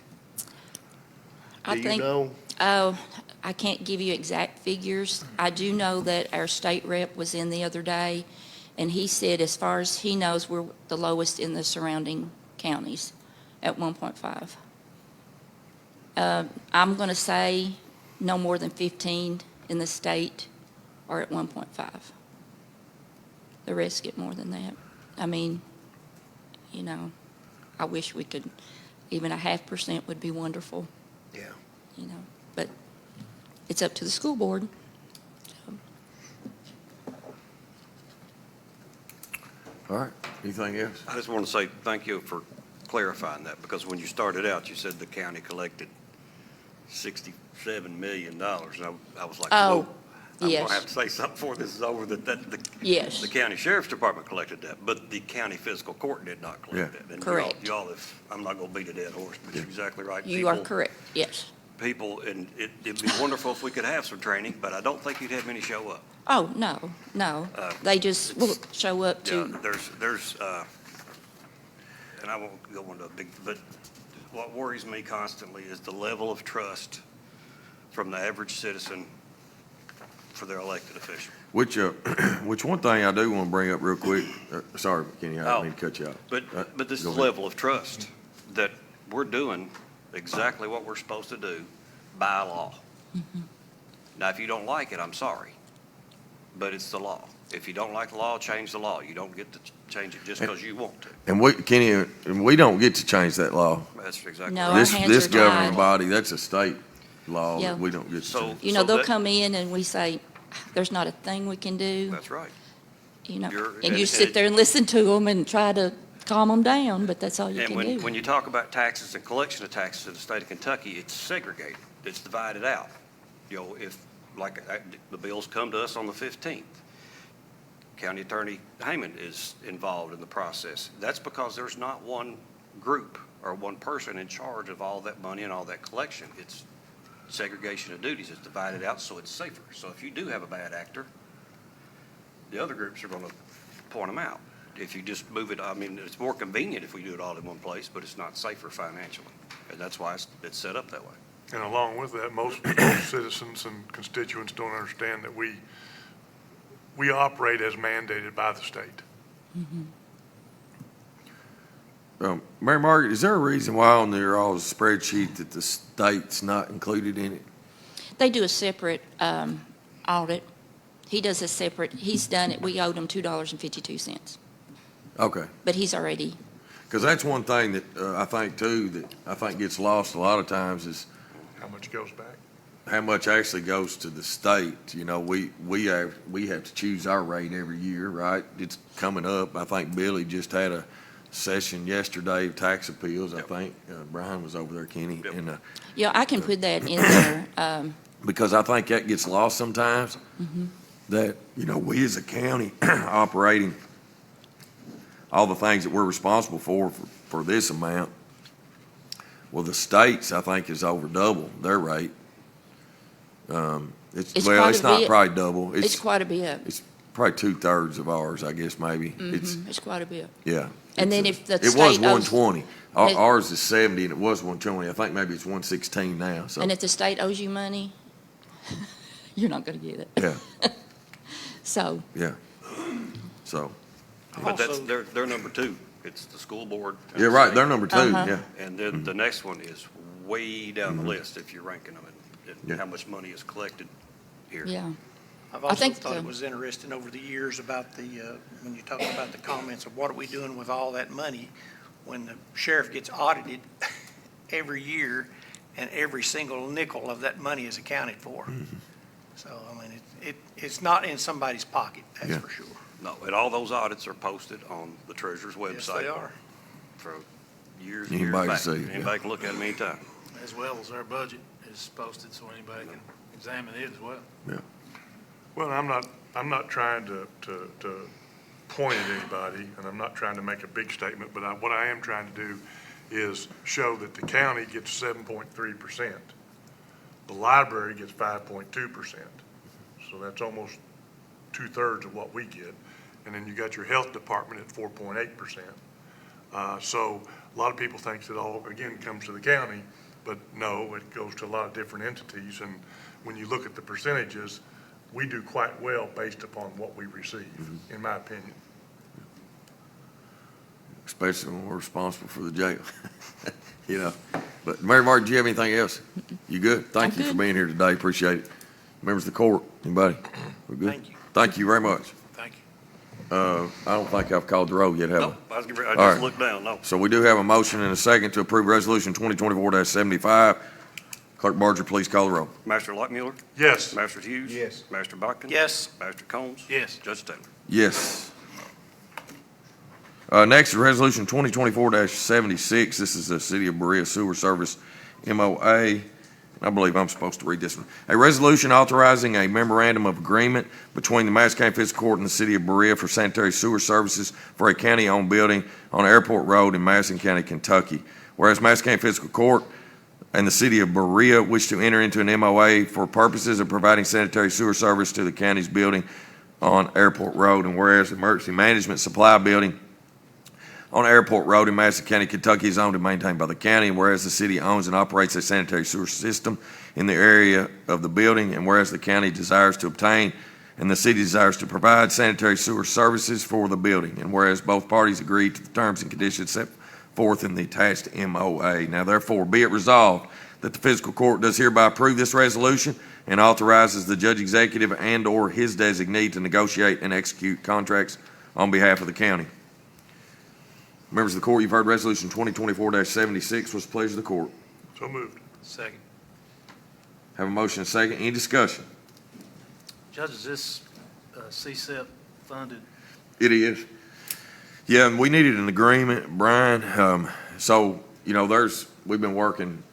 I Do you think- know? Oh, I can't give you exact figures. I do know that our state rep was in the other day, and he said, as far as he knows, we're the lowest in the surrounding counties at 1.5. I'm going to say no more than 15 in the state are at 1.5. The rest get more than that. I mean, you know, I wish we could, even a 0.5% would be wonderful. Yeah. You know, but it's up to the school board. All right, anything else? I just want to say thank you for clarifying that, because when you started out, you said the county collected $67 million. And I was like, Oh, whoa. I'm going yes. to have to say something before this is over, the Yes. the county sheriff's department collected that, but the county fiscal court did not collect Yeah. that. And Correct. y'all have, I'm not going to beat a dead horse, but you're exactly right. You are People- correct, yes. People, and it'd be wonderful if we could have some training, but I don't think you'd have many show up. Oh, no. They just will show up Yeah, to, there's, and I won't go into a big, but what worries me constantly is the level of trust from the average citizen for their elected official. Which one thing I do want to bring up real quick, sorry, Kenny, I Oh. didn't mean to cut you off. But this Go is ahead. level of trust, that we're doing exactly what we're supposed to do by law. Now, if you don't like it, I'm sorry, but it's the law. If you don't like the law, change the law. You don't get to change it just because you want to. And Kenny, and we don't get to change that law. That's exactly No, right. This, hands this are governing tied. body, that's a state law Yeah. that we don't get to So- change. you know, they'll that- come in and we say, there's not a thing we can do, That's right. you know. You're- And you and- sit there and listen to them and try to calm them down, but that's all you And can when do. you talk about taxes and collection of taxes in the state of Kentucky, it's segregated. It's divided out. You know, if, like, the bills come to us on the 15th, County Attorney Heyman is involved in the process. That's because there's not one group or one person in charge of all that money and all that collection. It's segregation of duties. It's divided out so it's safer. So if you do have a bad actor, the other groups are going to point them out. If you just move it, I mean, it's more convenient if we do it all in one place, but it's not safer financially. And that's why it's set up that way. And along with that, most citizens and constituents don't understand that we operate as mandated by the state. Mary Margaret, is there a reason why on there all the spreadsheet that the state's not included in it? They do a separate audit. He does a separate, he's done it, we owed him $2.52, Okay, but he's already, because that's one thing that I think too, that I think gets lost a lot of times is How much goes back? how much actually goes to the state. You know, we have to choose our rate every year, right? It's coming up. I think Billy just had a session yesterday of tax appeals. I think Brian was over there, Kenny, Yep. and yeah, I can put that in there. because I think that gets lost sometimes. That, you know, we as a county operating all the things that we're responsible for this amount. Well, the states, I think, is over double their rate. It's It's quite a not bit. probably double. It's quite a bit. It's probably 2/3 of ours, I guess, maybe. It's quite a bit. Yeah. And then It's- if the It was state owes- 120. It- Ours is 70 and it was 120. I think maybe it's 116 now, so, And if the state owes you money, you're not going to get it. yeah, So, yeah. So, But that's, Also- they're number two. It's the school board. and yeah, the right, state. they're number 2, Uh-huh. yeah. And then the next one is way down the list if you're ranking them and Yeah. how much money is collected here. yeah. I've I also think thought it the- was interesting over the years about when you're talking about the comments of what are we doing with all that money, when the sheriff gets audited every year, and every single nickel of that money is accounted for. So, I mean, it's not in somebody's pocket, that's Yeah. for sure. No, and all those audits are posted on the treasurer's website. Yes, they are. For years and years Anybody back. can see it, yeah. Anybody can look at them anytime. As well as our budget is posted, so anybody can examine it as well. Well, I'm not trying to point at anybody, and I'm not trying to make a big statement, but what I am trying to do is show that the county gets 7.3%. The library gets 5.2%. So that's almost 2/3 of what we get. And then you got your health department at 4.8%. So a lot of people think that all, again, comes to the county, but no, it goes to a lot of different entities. And when you look at the percentages, we do quite well based upon what we receive, in my opinion. Especially when we're responsible for the jail, you know. But Mary Martin, do you have anything else? You good? Thank I'm you for good. being here today. Appreciate it. Members of the court, anybody? We're good? Thank you. Thank you very much. Thank you. I don't think I've called the roll yet, have I? No, I All just right. looked down, no. So we do have a motion and a second to approve Resolution 2024-75. Clerk Barger, please call the roll. Master Lockmuller, Yes. Master Hughes. Yes. Master Botkin. Yes. Master Combs. Yes. Judge Taylor. Yes. Next is Resolution 2024-76. This is the City of Berea Sewer Service MOA. I believe I'm supposed to read this one. A resolution authorizing a memorandum of agreement between the Madison County Fiscal Court and the City of Berea for sanitary sewer services for a county-owned building on Airport Road in Madison County, Kentucky. Whereas Madison County Fiscal Court and the City of Berea wish to enter into an MOA for purposes of providing sanitary sewer service to the county's building on Airport Road, and whereas the Emergency Management Supply Building on Airport Road in Madison County, Kentucky is owned and maintained by the county, and whereas the city owns and operates a sanitary sewer system in the area of the building, and whereas the county desires to obtain and the city desires to provide sanitary sewer services for the building, and whereas both parties agreed to the terms and conditions set forth in the attached MOA. Now therefore be it resolved that the fiscal court does hereby approve this resolution and authorizes the judge executive and/or his designee to negotiate and execute contracts on behalf of the county. Members of the court, you've heard Resolution 2024-76. What's the pleasure of the court? So moved. Second. Have a motion and a second. Any discussion? Judge, is this CSEP funded? It is. Yeah, and we needed an agreement, Brian. So, you know, we've been working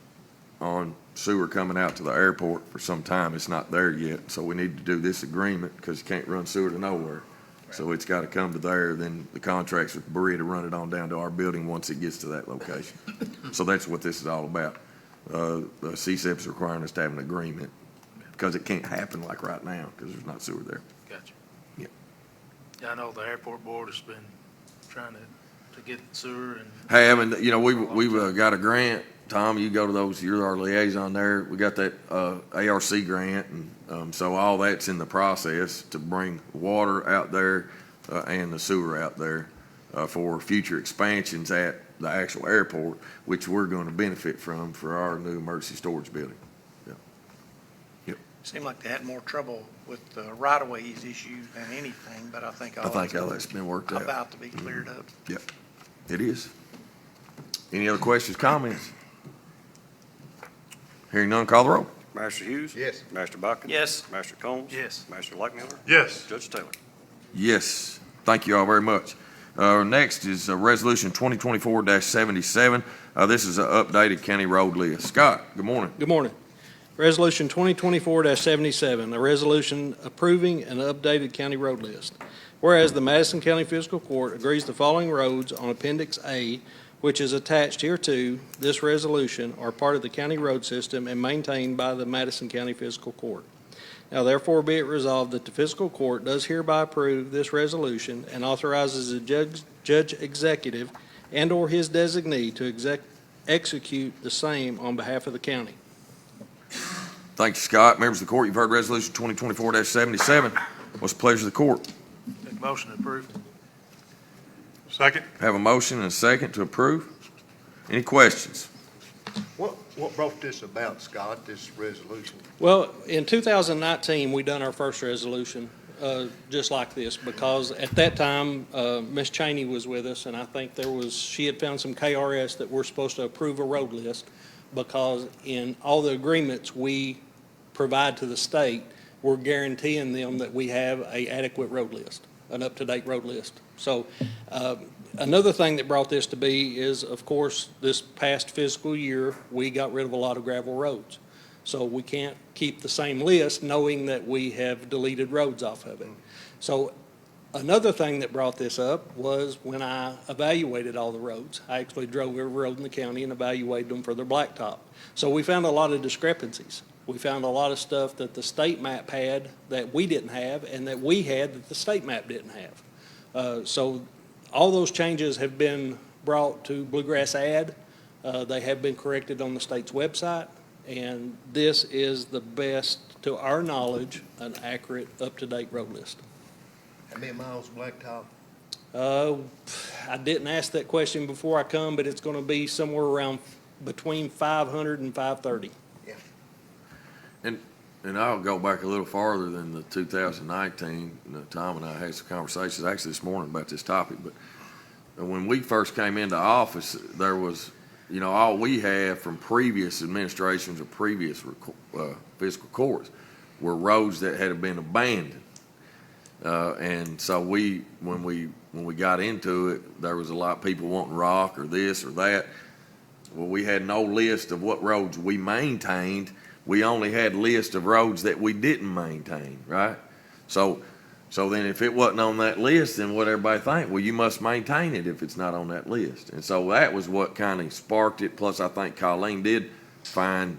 on sewer coming out to the airport for some time. It's not there yet. So we need to do this agreement because you can't run sewer to nowhere. So it's got to come to there, then the contracts with Berea to run it on down to our building once it gets to that location. So that's what this is all about. The CSEP is requiring us to have an agreement because it can't happen like right now because there's not sewer there. Gotcha. Yeah. Yeah, I know the airport board has been trying to get sewer and. Have, you know, we've got a grant. Tom, you go to those, you're our liaison there. We got that ARC grant, and so all that's in the process to bring water out there and the sewer out there for future expansions at the actual airport, which we're going to benefit from for our new emergency storage building. Seemed like they had more trouble with the right-of-ways issue than anything, but I think all that's been worked out. about to be cleared up. Yep, it is. Any other questions, comments? Hearing none, call the roll. Master Hughes. Yes. Master Botkin. Yes. Master Combs. Yes. Master Lockmuller. Yes. Judge Taylor. Yes, thank you all very much. Next is Resolution 2024-77. This is an updated county road list. Scott, good morning. Good morning. Resolution 2024-77, a resolution approving an updated county road list. Whereas the Madison County Fiscal Court agrees the following roads on Appendix A, which is attached hereto this resolution, are part of the county road system and maintained by the Madison County Fiscal Court. Now therefore be it resolved that the Fiscal Court does hereby approve this resolution and authorizes the judge executive and/or his designee to execute the same on behalf of the county. Thank you, Scott. Members of the court, you've heard Resolution 2024-77. What's the pleasure of the court? Make a motion to approve. Second. Have a motion and a second to approve. Any questions? What brought this about, Scott, this resolution? Well, in 2019, we done our first resolution just like this because at that time, Ms. Cheney was with us, and I think she had found some KRS that we're supposed to approve a road list. because in all the agreements we provide to the state, we're guaranteeing them that we have a adequate road list, an up-to-date road list. So another thing that brought this to be is, of course, this past fiscal year, we got rid of a lot of gravel roads. So we can't keep the same list knowing that we have deleted roads off of it. So another thing that brought this up was when I evaluated all the roads. I actually drove every road in the county and evaluated them for their blacktop. So we found a lot of discrepancies. We found a lot of stuff that the state map had that we didn't have, and that we had that the state map didn't have. So all those changes have been brought to Bluegrass Ad. They have been corrected on the state's website, and this is the best, to our knowledge, an accurate, up-to-date road list. How many miles blacktop? I didn't ask that question before I come, but it's going to be somewhere around between 500 and 530. And I'll go back a little farther than the 2019. Tom and I had some conversations actually this morning about this topic, but when we first came into office, there was, all we had from previous administrations or previous fiscal courts were roads that had been abandoned. And so when we got into it, there was a lot of people wanting rock or this or that. Well, we had no list of what roads we maintained. We only had a list of roads that we didn't maintain, right? So then if it wasn't on that list, then what everybody think? Well, you must maintain it if it's not on that list. And so that was what kind of sparked it. Plus, I think Colleen did find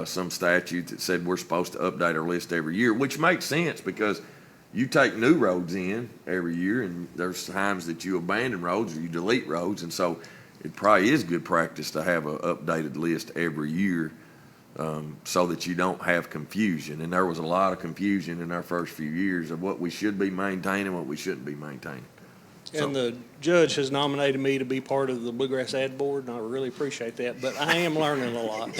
some statute that said we're supposed to update our list every year, which makes sense because you take new roads in every year, and there's times that you abandon roads or you delete roads. And so it probably is good practice to have an updated list every year. So that you don't have confusion. And there was a lot of confusion in our first few years of what we should be maintaining, what we shouldn't be maintaining. And the judge has nominated me to be part of the Bluegrass Ad Board, and I really appreciate that, but I am learning a lot.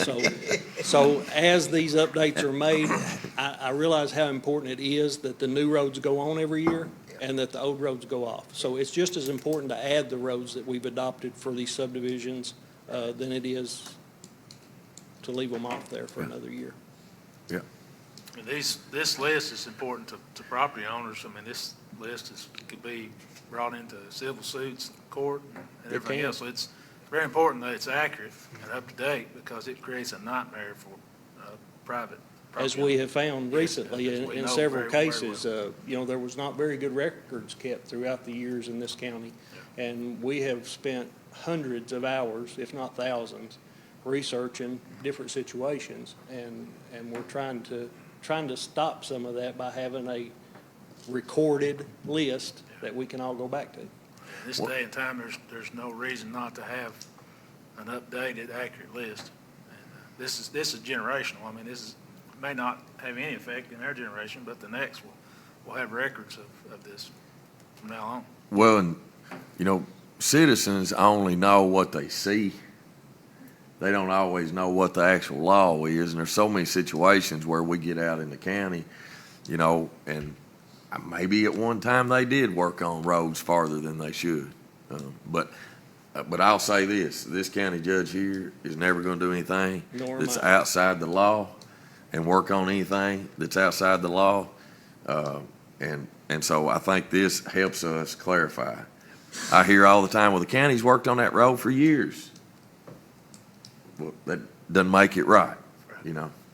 So as these updates are made, I realize how important it is that the new roads go on every year and that the old roads go off. So it's just as important to add the roads that we've adopted for these subdivisions than it is to leave them off there for another year. Yeah. And this list is important to property owners. I mean, this list could be brought into civil suits, court, and everything else. So it's very important that it's accurate and up to date because it creates a nightmare for private property As we have found recently As we in know several very cases, there was not very good records kept throughout the years in this county. And we have spent hundreds of hours, if not thousands, researching different situations, and we're trying to stop some of that by having a recorded list that we can all go back to. In this day and time, there's no reason not to have an updated, accurate list. And this is generational. I mean, this may not have any effect in our generation, but the next will have records of this from now on. Well, and citizens only know what they see. They don't always know what the actual law is, and there's so many situations where we get out in the county, and maybe at one time they did work on roads farther than they should. But I'll say this county judge here is never going to do anything that's outside the law and work on anything that's outside the law. And so I think this helps us clarify. I hear all the time, well, the county's worked on that road for years. Well, that doesn't make it right,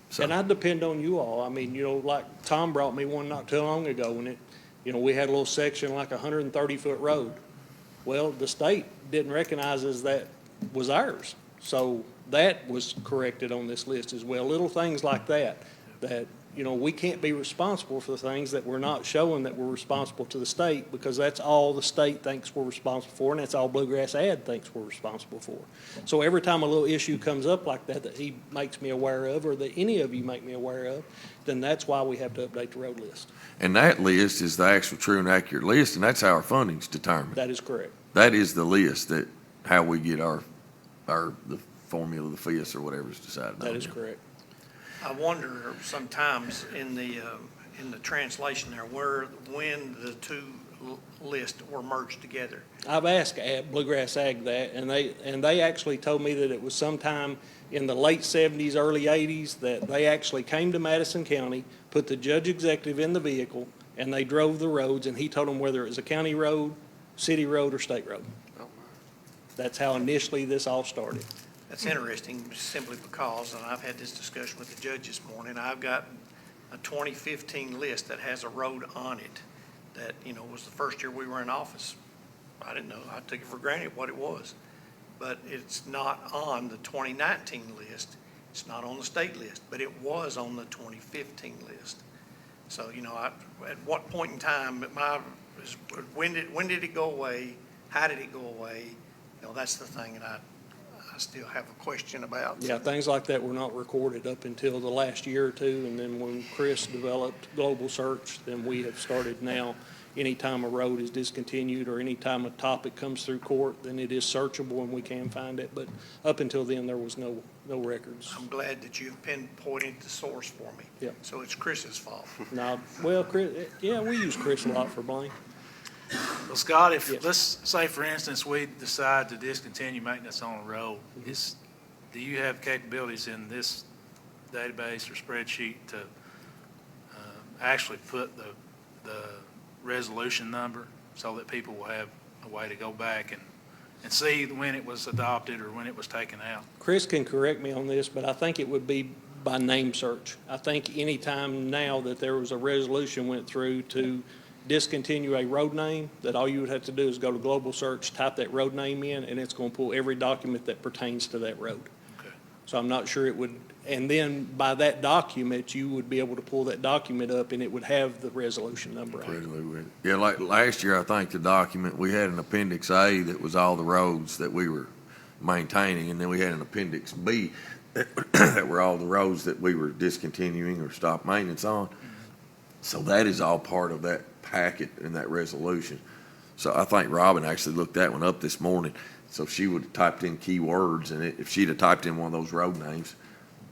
So. And I depend on you all. I mean, like Tom brought me one not too long ago, and we had a little section like a 130-foot road. Well, the state didn't recognize as that was ours. So that was corrected on this list as well. Little things like that we can't be responsible for the things that we're not showing that we're responsible to the state, because that's all the state thinks we're responsible for, and that's all Bluegrass Ad thinks we're responsible for. So every time a little issue comes up like that he makes me aware of, or that any of you make me aware of, then that's why we have to update the road list. And that list is the actual true and accurate list, and that's how our funding's determined. That is correct. That is the list that how we get the formula, the FIS or whatever is decided. That is correct. I wonder sometimes in the translation there when the two lists were merged together. I've asked Bluegrass Ag that, and they actually told me that it was sometime in the late 70s, early 80s, that they actually came to Madison County, put the judge executive in the vehicle, and they drove the roads, and he told them whether it was a county road, city road, or state road. That's how initially this all started. That's interesting, simply because, and I've had this discussion with the judge this morning, I've got a 2015 list that has a road on it that, was the first year we were in office. I didn't know, I took it for granted what it was. But it's not on the 2019 list, it's not on the state list, but it was on the 2015 list. So, at what point in time, when did it go away? How did it go away? That's the thing that I still have a question about. Yeah, things like that were not recorded up until the last year or two, and then when Chris developed Global Search, then we have started now. Anytime a road is discontinued or anytime a topic comes through court, then it is searchable and we can find it. But up until then, there was no records. I'm glad that you've pinpointed the source for me. Yep. So it's Chris's fault. No, well, Chris, yeah, we use Chris a lot for blame. Well, Scott, Yes. let's say, for instance, we decide to discontinue maintenance on a road, do you have capabilities in this database or spreadsheet to actually put the resolution number so that people will have a way to go back and see when it was adopted or when it was taken out? Chris can correct me on this, but I think it would be by name search. I think any time now that there was a resolution went through to discontinue a road name, that all you would have to do is go to Global Search, type that road name in, and it's going to pull every document that pertains to that road. Okay. So I'm not sure it would, and then by that document, you would be able to pull that document up and it would have the resolution number on it. Yeah, like last year, I think the document, we had an Appendix A that was all the roads that we were maintaining, and then we had an Appendix B that were all the roads that we were discontinuing or stopped maintenance on. So that is all part of that packet in that resolution. So I think Robin actually looked that one up this morning. So she would have typed in keywords, and if she'd have typed in one of those road names,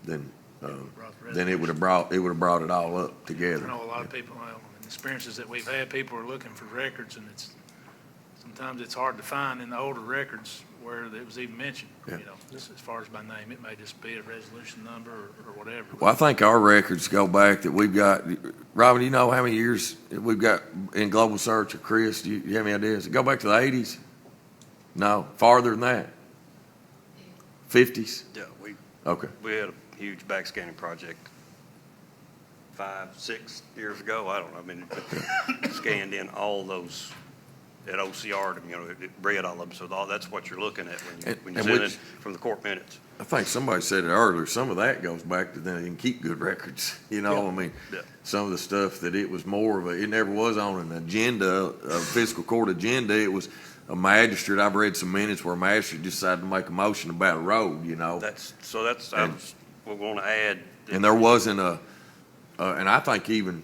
then it would have brought it all up I together. know a lot of people, in experiences that we've had, people are looking for records, and sometimes it's hard to find in the older records where it was even mentioned, Yeah. just as far as by name. It may just be a resolution number or whatever. Well, I think our records go back that we've got, Robin, do you know how many years we've got in Global Search, or Chris, do you have any ideas? Does it go back to the 80s? No, farther than that? 50s? Yeah, Okay. we had a huge backscanning project 5-6 years ago. I don't know. I mean, it scanned in all those at OCR, it read all of them. So that's what you're looking at when you send it from the court minutes. I think somebody said it earlier, some of that goes back to them, you can keep good records, I mean, Yeah. some of the stuff that it was more of it never was on an agenda, a fiscal court agenda, it was a magistrate. I've read some minutes where a magistrate decided to make a motion about a road, That's I want to add. And there wasn't and I think even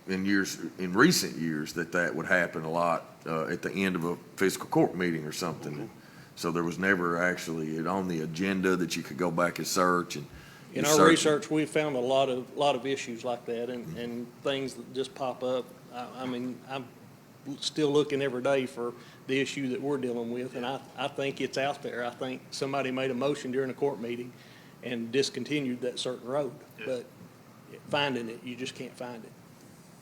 in recent years that would happen a lot at the end of a fiscal court meeting or something. Mm-hmm. So there was never actually it on the agenda that you could go back and search and. In our research, we found a lot of issues like that and things that just pop up. I mean, I'm still looking every day for the issue that we're dealing with, and I think it's out there. I think somebody made a motion during a court meeting and discontinued that certain road, but finding it, you just can't find it.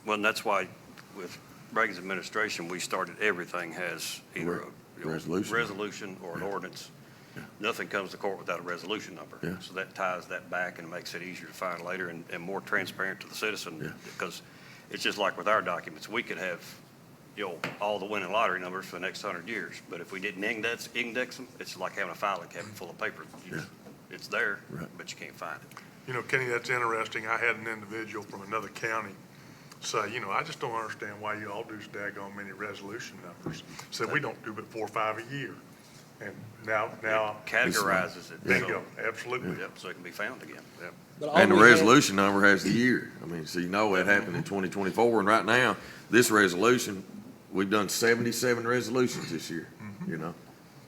Well, and that's why with Reagan's administration, we started everything has either a resolution or an ordinance. Yeah. Nothing comes to court without a resolution number. Yeah. So that ties that back and makes it easier to find later and more transparent to the citizen. Yeah. Because it's just like with our documents, we could have, all the winning lottery numbers for the next 100 years. But if we didn't index them, it's like having a filing cabinet full of papers. It's there, Right. but you can't find it. Kenny, that's interesting. I had an individual from another county say, I just don't understand why you all do so daggone many resolution numbers. Said we don't do but 4 or 5 a year. And now. Categorizes it. Bingo, absolutely. Yep, so it can be found again. Yep. But all And the we had- resolution number has the year. I mean, so it happened in 2024, and right now, this resolution, we've done 77 resolutions this year,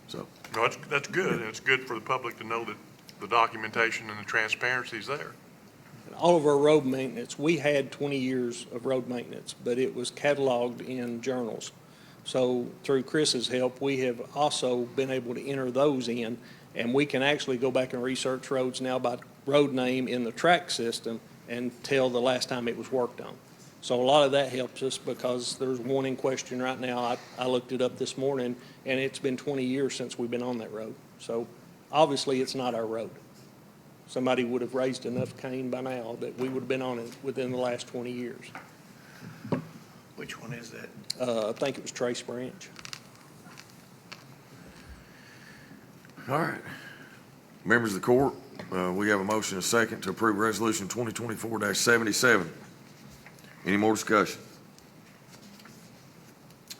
so. No, that's good, and it's good for the public to know that the documentation and the transparency is there. All of our road maintenance, we had 20 years of road maintenance, but it was cataloged in journals. So through Chris's help, we have also been able to enter those in, And we can actually go back and research roads now by road name in the track system and tell the last time it was worked on. So a lot of that helps us because there's one in question right now. I looked it up this morning, and it's been 20 years since we've been on that road. So obviously, it's not our road. Somebody would have raised enough cane by now that we would have been on it within the last 20 years. Which one is that? I think it was Trace Branch. All right. Members of the court, we have a motion and a second to approve Resolution 2024-77. Any more discussion?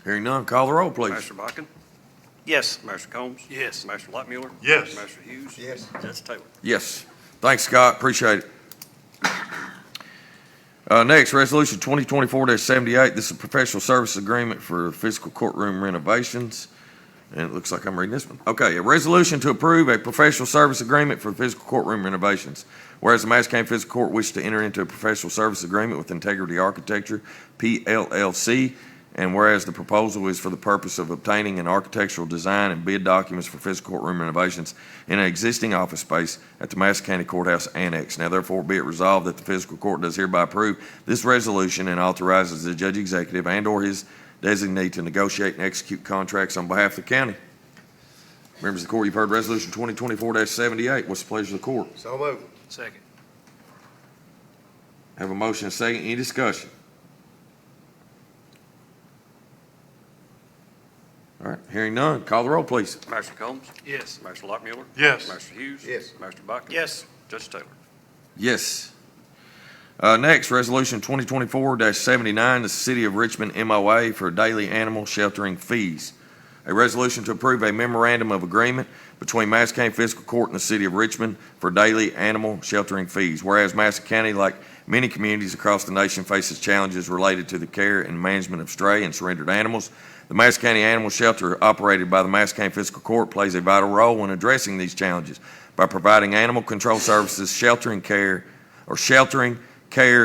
Hearing none, call the roll, please. Master Bakken? Yes. Master Combs? Yes. Master Lightmuller? Yes. Master Hughes? Yes. Judge Taylor? Yes. Thanks, Scott. Appreciate it. Next, Resolution 2024-78. This is a professional service agreement for fiscal courtroom renovations. And it looks like I'm reading this one. Okay, a resolution to approve a professional service agreement for fiscal courtroom renovations. Whereas the Madison County Fiscal Court wishes to enter into a professional service agreement with Integrity Architecture, PLLC, and whereas the proposal is for the purpose of obtaining an architectural design and bid documents for fiscal courtroom renovations in an existing office space at the Madison County Courthouse Annex. Now therefore be it resolved that the fiscal court does hereby approve this resolution and authorizes the judge executive and/or his designee to negotiate and execute contracts on behalf of the county. Members of the court, you've heard Resolution 2024-78. What's the pleasure of the court? So moved. Second. Have a motion and a second. Any discussion? All right, hearing none. Call the roll, please. Master Combs? Yes. Master Lightmuller? Yes. Master Hughes? Yes. Master Bakken? Yes. Judge Taylor? Yes. Next, Resolution 2024-79, the City of Richmond MOA for daily animal sheltering fees. A resolution to approve a memorandum of agreement between Madison County Fiscal Court and the City of Richmond for daily animal sheltering fees. Whereas Madison County, like many communities across the nation, faces challenges related to the care and management of stray and surrendered animals, the Madison County Animal Shelter operated by the Madison County Fiscal Court plays a vital role in addressing these challenges by providing animal control services, sheltering, care,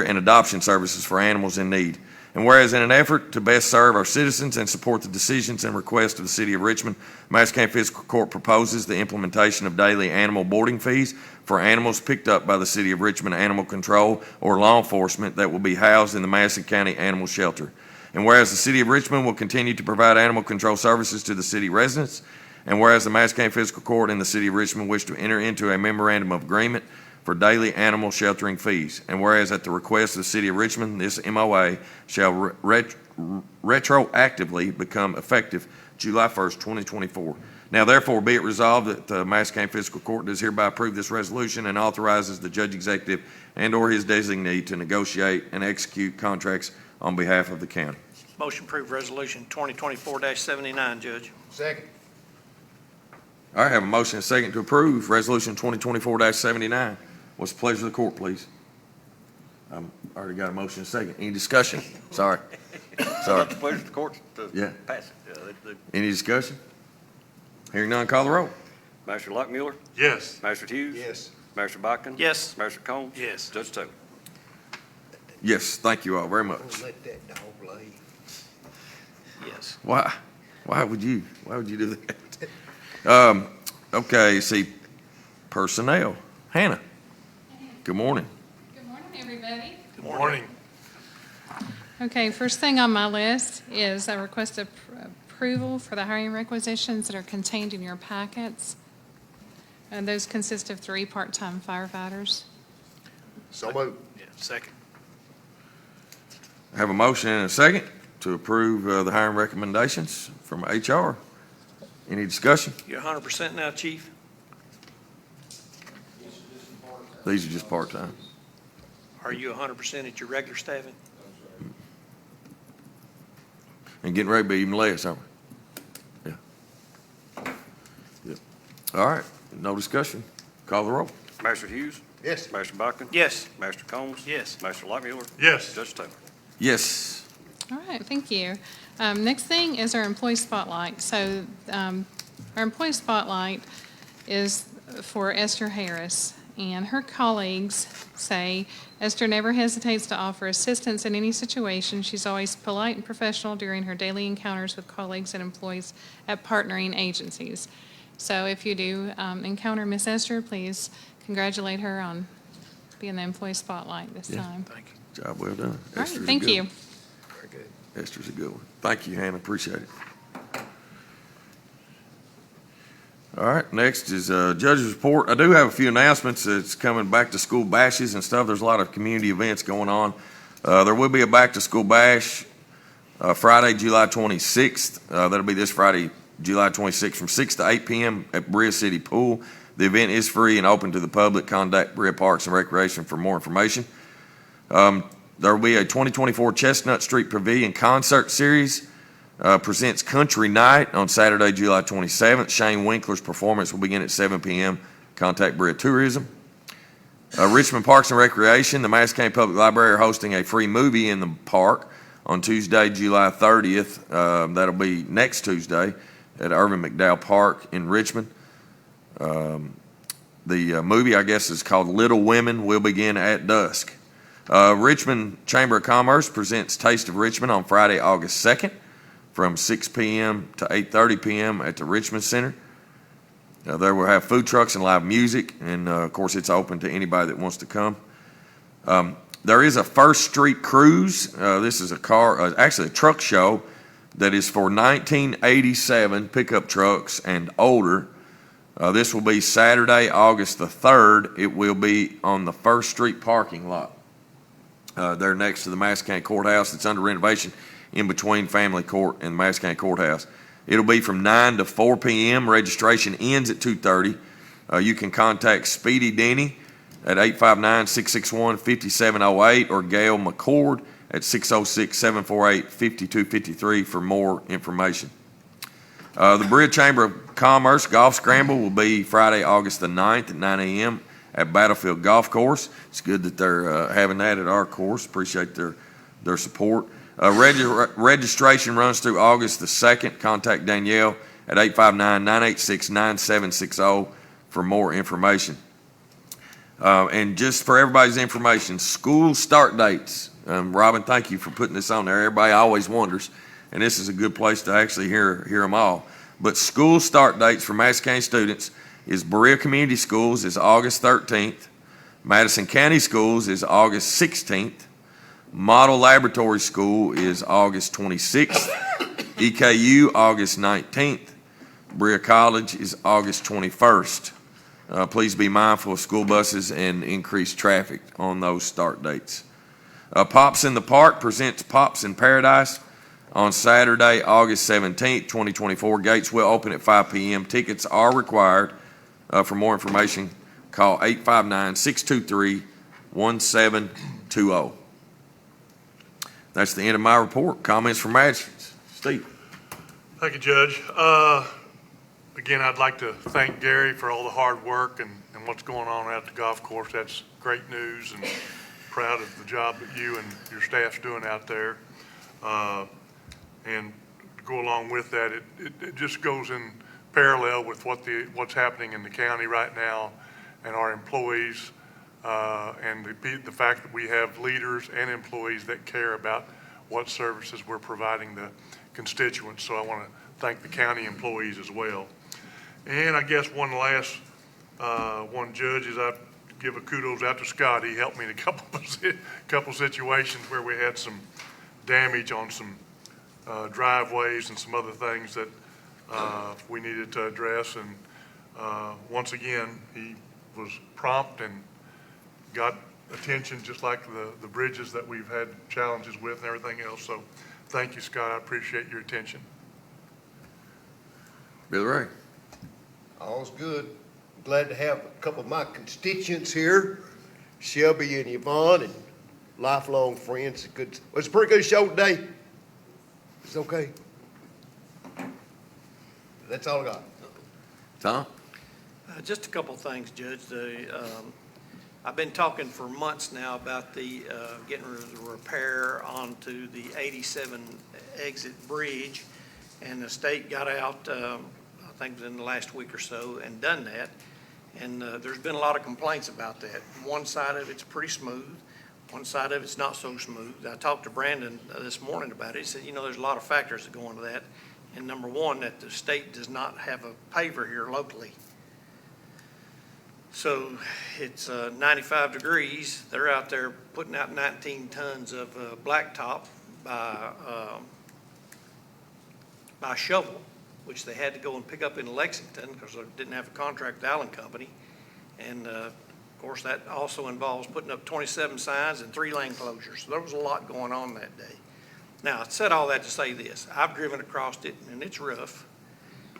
and adoption services for animals in need. And whereas in an effort to best serve our citizens and support the decisions and requests of the City of Richmond, Madison County Fiscal Court proposes the implementation of daily animal boarding fees for animals picked up by the City of Richmond Animal Control or law enforcement that will be housed in the Madison County Animal Shelter. And whereas the City of Richmond will continue to provide animal control services to the city residents, and whereas the Madison County Fiscal Court and the City of Richmond wish to enter into a memorandum of agreement for daily animal sheltering fees. And whereas at the request of the City of Richmond, this MOA shall retroactively become effective July 1st, 2024. Now therefore be it resolved that the Madison County Fiscal Court does hereby approve this resolution and authorizes the judge executive and/or his designee to negotiate and execute contracts on behalf of the county. Motion approved Resolution 2024-79, Judge. Second. All right, have a motion and a second to approve Resolution 2024-79. What's the pleasure of the court, please? I already got a motion and a second. Any discussion? Sorry. The pleasure of the court to Yeah. pass it. Any discussion? Hearing none, call the roll. Master Lightmuller? Yes. Master Hughes? Yes. Master Bakken? Yes. Master Combs? Yes. Judge Taylor? Yes, thank you all very much. Don't let that dog lay. Yes. Why? Why would you do that? Okay, see, personnel. Hannah, good morning. Good morning, everybody. Good Morning. Okay, first thing on my list is a request of approval for the hiring requisitions that are contained in your packets. And those consist of 3 part-time firefighters. So moved. Yeah. Second. I have a motion and a second to approve the hiring recommendations from HR. Any discussion? You're 100% now, Chief? These are just part-time. Are you 100% at your regular staffing? And getting ready to be even less, aren't we? Yeah. Yep. All right, no discussion. Call the roll. Master Hughes? Yes. Master Bakken? Yes. Master Combs? Yes. Master Lightmuller? Yes. Judge Taylor? Yes. All right, thank you. Next thing is our employee spotlight. So our employee spotlight is for Esther Harris, and her colleagues say Esther never hesitates to offer assistance in any situation. She's always polite and professional during her daily encounters with colleagues and employees at partnering agencies. So if you do encounter Miss Esther, please congratulate her on being the employee spotlight this time. Thank you. Job well done. All right, Esther's a thank good you. one. Esther's a good one. Thank you, Hannah, appreciate it. All right, next is Judge's Report. I do have a few announcements. It's coming back to school bashes and stuff. There's a lot of community events going on. There will be a back to school bash Friday, July 26th. That'll be this Friday, July 26th from 6 to 8 p.m. at Berea City Pool. The event is free and open to the public. Contact Berea Parks and Recreation for more information. There will be a 2024 Chestnut Street Pavilion Concert Series. Presents Country Night on Saturday, July 27th. Shane Winkler's performance will begin at 7 p.m. Contact Berea Tourism. Richmond Parks and Recreation, the Madison County Public Library are hosting a free movie in the park on Tuesday, July 30th. That'll be next Tuesday at Irvin McDowell Park in Richmond. The movie, I guess, is called Little Women, will begin at dusk. Richmond Chamber of Commerce presents Taste of Richmond on Friday, August 2nd from 6 p.m. to 8:30 p.m. at the Richmond Center. There we'll have food trucks and live music, and of course it's open to anybody that wants to come. There is a First Street Cruise. This is actually a truck show that is for 1987 pickup trucks and older. This will be Saturday, August the 3rd. It will be on the First Street parking lot. They're next to the Madison County Courthouse. It's under renovation in between Family Court and Madison County Courthouse. It'll be from 9 to 4 p.m. Registration ends at 2:30. You can contact Speedy Denny at 859-661-5708 or Gail McCord at 606-748-5253 for more information. The Berea Chamber of Commerce Golf Scramble will be Friday, August the 9th at 9 a.m. at Battlefield Golf Course. It's good that they're having that at our course. Appreciate their support. Registration runs through August the 2nd. Contact Danielle at 859-986-9760 for more information. And just for everybody's information, school start dates. Robin, thank you for putting this on there. Everybody always wonders, and this is a good place to actually hear them all. But school start dates for Madison County students is Berea Community Schools is August 13th. Madison County Schools is August 16th. Model Laboratory School is August 26th. EKU, August 19th. Berea College is August 21st. Please be mindful of school buses and increased traffic on those start dates. Pops in the Park presents Pops in Paradise on Saturday, August 17th, 2024. Gates will open at 5 p.m. Tickets are required. For more information, call 859-623-1720. That's the end of my report. Comments from Madison? Steve. Thank you, Judge. Again, I'd like to thank Gary for all the hard work and what's going on out at the golf course. That's great news, and proud of the job that you and your staff's doing out there. And to go along with that, it just goes in parallel with what's happening in the county right now and our employees, and the fact that we have leaders and employees that care about what services we're providing the constituents. So I want to thank the county employees as well. And I guess one last one, Judge, is I give a kudos out to Scott. He helped me in a couple situations where we had some damage on some driveways and some other things that we needed to address. And once again, he was prompt and got attention, just like the bridges that we've had challenges with and everything else. So thank you, Scott. I appreciate your attention. Billy Ray. All's good. Glad to have a couple of my constituents here, Shelby and Yvonne, and lifelong friends. It was a pretty good show today. It's okay. That's all I got. Tom? Just a couple things, Judge. I've been talking for months now about the getting the repair onto the 87 exit bridge, and the state got out, I think it was in the last week or so, and done that. And there's been a lot of complaints about that. One side of it's pretty smooth. One side of it's not so smooth. I talked to Brandon this morning about it. He said, there's a lot of factors that go into that. And number one, that the state does not have a paver here locally. So it's 95 degrees. They're out there putting out 19 tons of blacktop by shovel, which they had to go and pick up in Lexington because they didn't have a contract with Allen Company. And of course, that also involves putting up 27 signs and 3 lane closures. So there was a lot going on that day. Now, I said all that to say this. I've driven across it, and it's rough.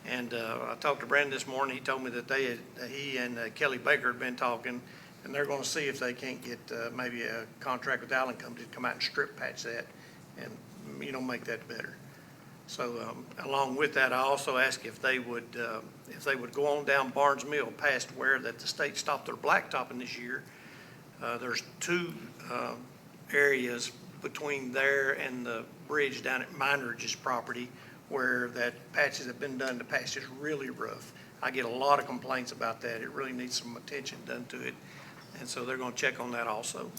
And I talked to Brandon this morning. He told me that he and Kelly Baker had been talking, and they're going to see if they can't get maybe a contract with Allen Company to come out and strip patch that and, make that better. So along with that, I also asked if they would go on down Barnes Mill past where that the state stopped their blacktopping this year. There's 2 areas between there and the bridge down at Mineridge's property where that patches have been done. The patch is really rough. I get a lot of complaints about that. It really needs some attention done to it. And so they're going to check on that also.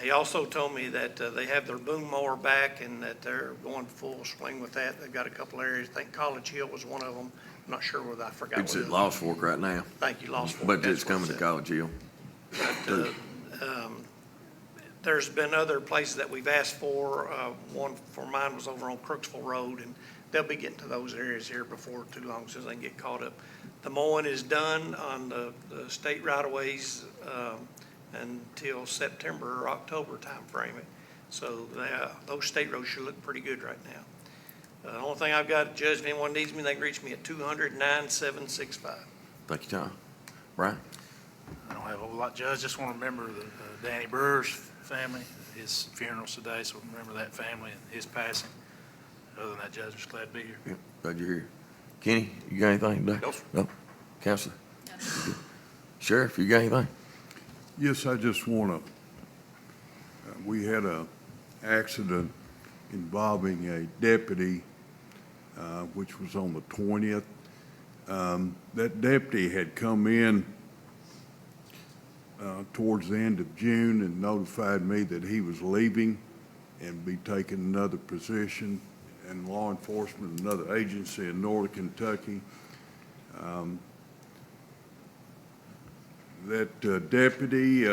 He also told me that they have their boom mower back and that they're going full swing with that. They've got a couple areas. I think College Hill was one of them. I'm not sure whether I forgot. It's at Lost Fork right now. Thank you, Lost Fork. But it's coming to College Hill. But, there's been other places that we've asked for. One for mine was over on Crooksville Road, and they'll be getting to those areas here before too long, so they can get caught up. The mowing is done on the state right-of-ways until September or October timeframe. So those state roads should look pretty good right now. The only thing I've got, Judge, if anyone needs me, they can reach me at 200-9765. Thank you, Tom. Brian? I don't have a whole lot, Judge. Just want to remember the Danny Brewer's family. His funeral's today, so remember that family and his passing. Other than that, Judge, I'm just glad to be here. Yep, glad you're here. Kenny, you got anything today? No, sir. No? Counselor? No. Sheriff, you got anything? Yes, I just want to, we had a accident involving a deputy, which was on the 20th. That deputy had come in towards the end of June and notified me that he was leaving and be taking another position in law enforcement, another agency in Northern Kentucky. That deputy,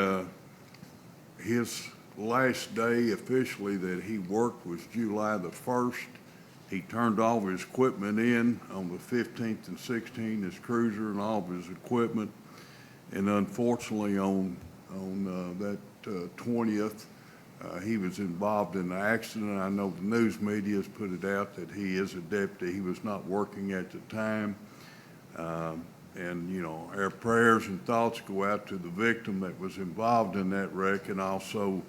his last day officially that he worked was July the 1st. He turned all of his equipment in on the 15th and 16th, his cruiser and all of his equipment. And unfortunately on that 20th, he was involved in an accident. I know the news media has put it out that he is a deputy. He was not working at the time. And, our prayers and thoughts go out to the victim that was involved in that wreck and also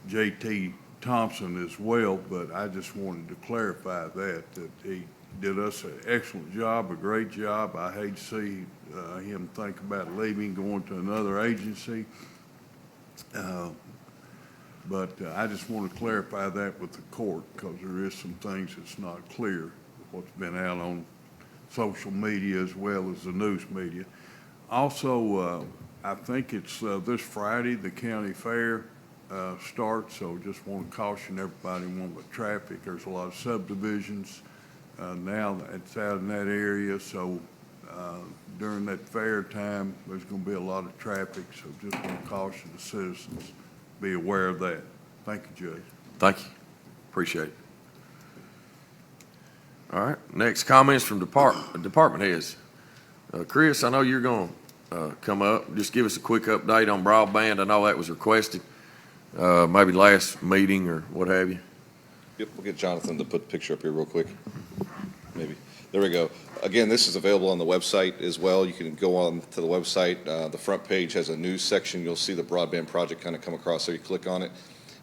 J.T. Thompson as well. But I just wanted to clarify that he did us an excellent job, a great job. I hate to see him think about leaving, going to another agency. But I just want to clarify that with the court because there is some things that's not clear, what's been out on social media as well as the news media. Also, I think it's this Friday, the county fair starts, so just want to caution everybody on the traffic. There's a lot of subdivisions now that's out in that area, so during that fair time, there's going to be a lot of traffic, so just want to caution the citizens, be aware of that. Thank you, Judge. Thank you. Appreciate it. All right, next comments from department heads. Chris, I know you're going to come up. Just give us a quick update on broadband. I know that was requested, maybe last meeting or what have you. Yep, we'll get Jonathan to put the picture up here real quick. Maybe. There we go. Again, this is available on the website as well. You can go on to the website. The front page has a news section. You'll see the broadband project kind of come across there. You click on it,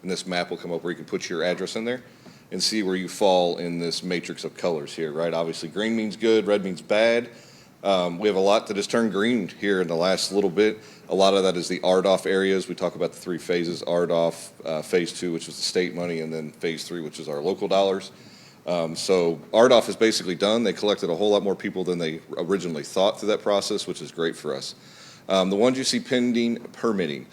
and this map will come up where you can put your address in there and see where you fall in this matrix of colors here, right? Obviously, green means good, red means bad. We have a lot that has turned green here in the last little bit. A lot of that is the RDOF areas. We talk about the 3 phases, RDOF, Phase 2, which is the state money, and then Phase 3, which is our local dollars. So RDOF is basically done. They collected a whole lot more people than they originally thought through that process, which is great for us. The ones you see pending permitting.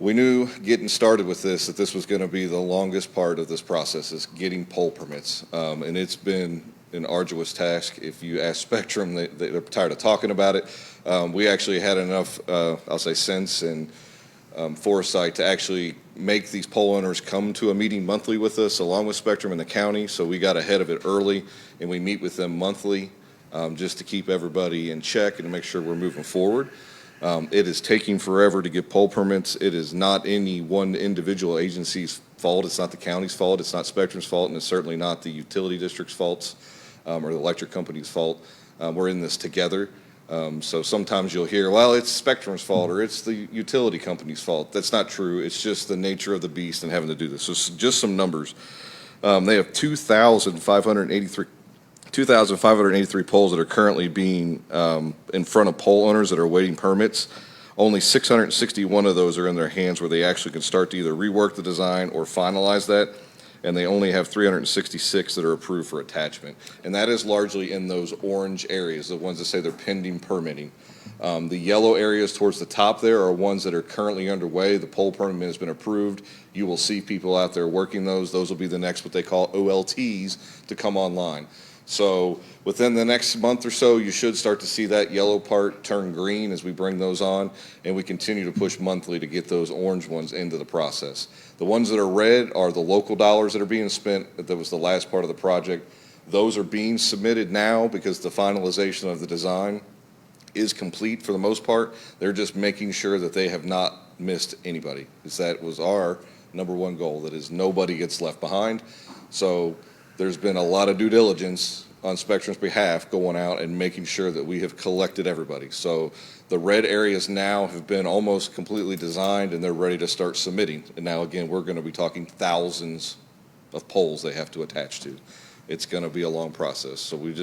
We knew getting started with this, that this was going to be the longest part of this process, is getting pole permits. And it's been an arduous task. If you ask Spectrum, they're tired of talking about it. We actually had enough, I'll say, sense and foresight to actually make these pole owners come to a meeting monthly with us, along with Spectrum and the county. So we got ahead of it early, and we meet with them monthly just to keep everybody in check and to make sure we're moving forward. It is taking forever to get pole permits. It is not any one individual agency's fault. It's not the county's fault. It's not Spectrum's fault, and it's certainly not the utility district's faults or the electric company's fault. We're in this together. So sometimes you'll hear, well, it's Spectrum's fault or it's the utility company's fault. That's not true. It's just the nature of the beast and having to do this. So just some numbers. They have 2,583 poles that are currently being in front of pole owners that are awaiting permits. Only 661 of those are in their hands where they actually can start to either rework the design or finalize that. And they only have 366 that are approved for attachment. And that is largely in those orange areas, the ones that say they're pending permitting. The yellow areas towards the top there are ones that are currently underway. The pole permit has been approved. You will see people out there working those. Those will be the next, what they call OLTs, to come online. So within the next month or so, you should start to see that yellow part turn green as we bring those on, and we continue to push monthly to get those orange ones into the process. The ones that are red are the local dollars that are being spent. That was the last part of the project. Those are being submitted now because the finalization of the design is complete for the most part. They're just making sure that they have not missed anybody, because that was our number one goal, that is nobody gets left behind. So there's been a lot of due diligence on Spectrum's behalf going out and making sure that we have collected everybody. So the red areas now have been almost completely designed and they're ready to start submitting. And now again, we're going to be talking thousands of poles they have to attach to. It's going to be a long process. So we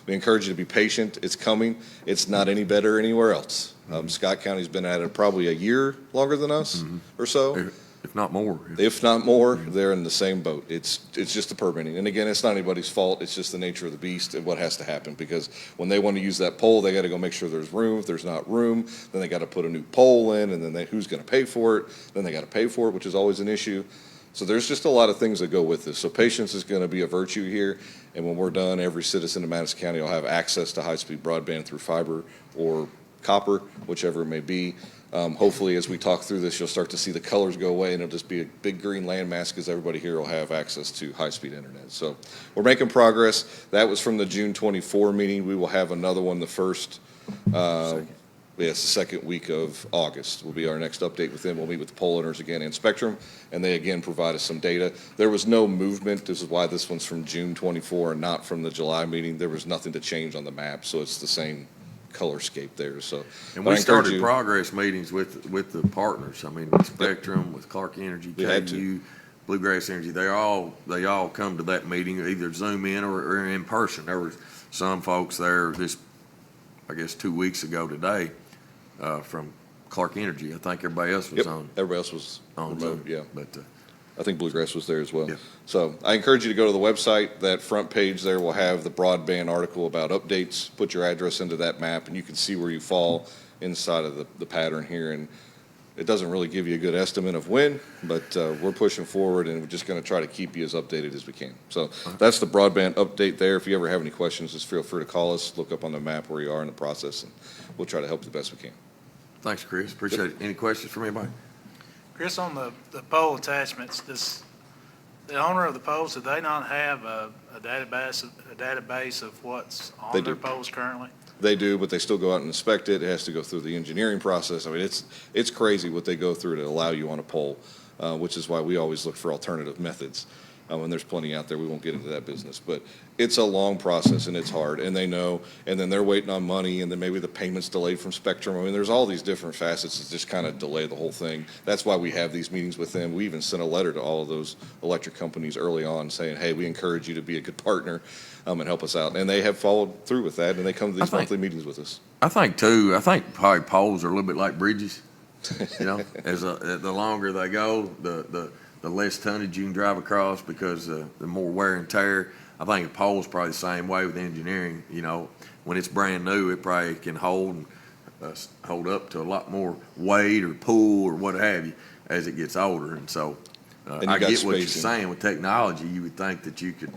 encourage you to be patient. It's coming. It's not any better anywhere else. Scott County's been at it probably a year longer than us or so. If not more. If not more, they're in the same boat. It's just the permitting. And again, it's not anybody's fault. It's just the nature of the beast and what has to happen. Because when they want to use that pole, they got to go make sure there's room. If there's not room, then they got to put a new pole in, and then who's going to pay for it? Then they got to pay for it, which is always an issue. So there's just a lot of things that go with this. So patience is going to be a virtue here. And when we're done, every citizen in Madison County will have access to high-speed broadband through fiber or copper, whichever it may be. Hopefully, as we talk through this, you'll start to see the colors go away, and it'll just be a big green landmass because everybody here will have access to high-speed internet. So we're making progress. That was from the June 24 meeting. We will have another one the second week of August will be our next update with them. We'll meet with the pole owners again and Spectrum, and they again provide us some data. There was no movement. This is why this one's from June 24 and not from the July meeting. There was nothing to change on the map, so it's the same color scape there. So, and we started progress meetings with the partners. I mean, with Spectrum, with Clark Energy, KU, Bluegrass Energy. They all come to that meeting, either Zoom in or in person. There were some folks there this, I guess, 2 weeks ago today from Clark Energy. I think everybody else was on. Everybody else was on remote, Zoom. yeah. But I think Bluegrass was there as well. Yeah. So I encourage you to go to the website. That front page there will have the broadband article about updates. Put your address into that map, and you can see where you fall inside of the pattern here. And it doesn't really give you a good estimate of when, but we're pushing forward, and we're just going to try to keep you as updated as we can. So that's the broadband update there. If you ever have any questions, just feel free to call us, look up on the map where you are in the process, and we'll try to help you the best we can. thanks, Chris. Appreciate it. Any questions from anybody? Chris, on the pole attachments, does the owner of the poles, do they not have a database of what's They on their do. poles currently? They do, but they still go out and inspect it. It has to go through the engineering process. I mean, it's crazy what they go through to allow you on a pole, which is why we always look for alternative methods. And there's plenty out there. We won't get into that business, but it's a long process and it's hard, and they know, and then they're waiting on money, and then maybe the payment's delayed from Spectrum. I mean, there's all these different facets that just kind of delay the whole thing. That's why we have these meetings with them. We even sent a letter to all of those electric companies early on saying, hey, we encourage you to be a good partner and help us out. And they have followed through with that, and they come to these monthly meetings with us. I think probably poles are a little bit like bridges. You know, the longer they go, the less tonnage you can drive across because the more wear and tear. I think a pole's probably the same way with engineering. You know, when it's brand new, it probably can hold up to a lot more weight or pull or what have you. as it gets older. And so And you I got get what you're spacing. saying with technology. You would think that you could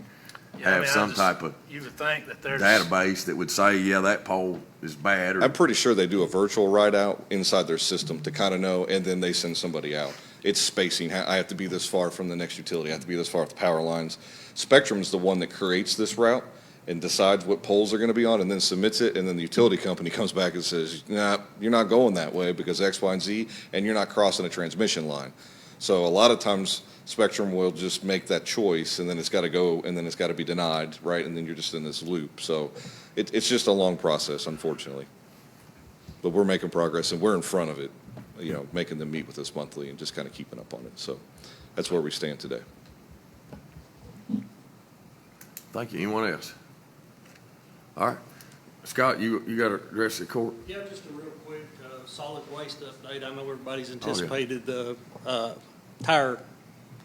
Yeah, I have mean, some type of You would think that there's. database that would say, yeah, that pole is bad, or I'm pretty sure they do a virtual write out inside their system to kind of know, and then they send somebody out. It's spacing. I have to be this far from the next utility. I have to be this far off the power lines. Spectrum's the one that creates this route and decides what poles they're going to be on and then submits it. And then the utility company comes back and says, nah, you're not going that way because X, Y, and Z, and you're not crossing a transmission line. So a lot of times Spectrum will just make that choice, and then it's got to go, and then it's got to be denied, right? And then you're just in this loop. So it's just a long process, unfortunately. But we're making progress, and we're in front of it, making them meet with us monthly and just kind of keeping up on it. So that's where we stand today. thank you. Anyone else? All right. Scott, you got to address the court? Yeah, just a real quick solid waste update. I know everybody's anticipated the tire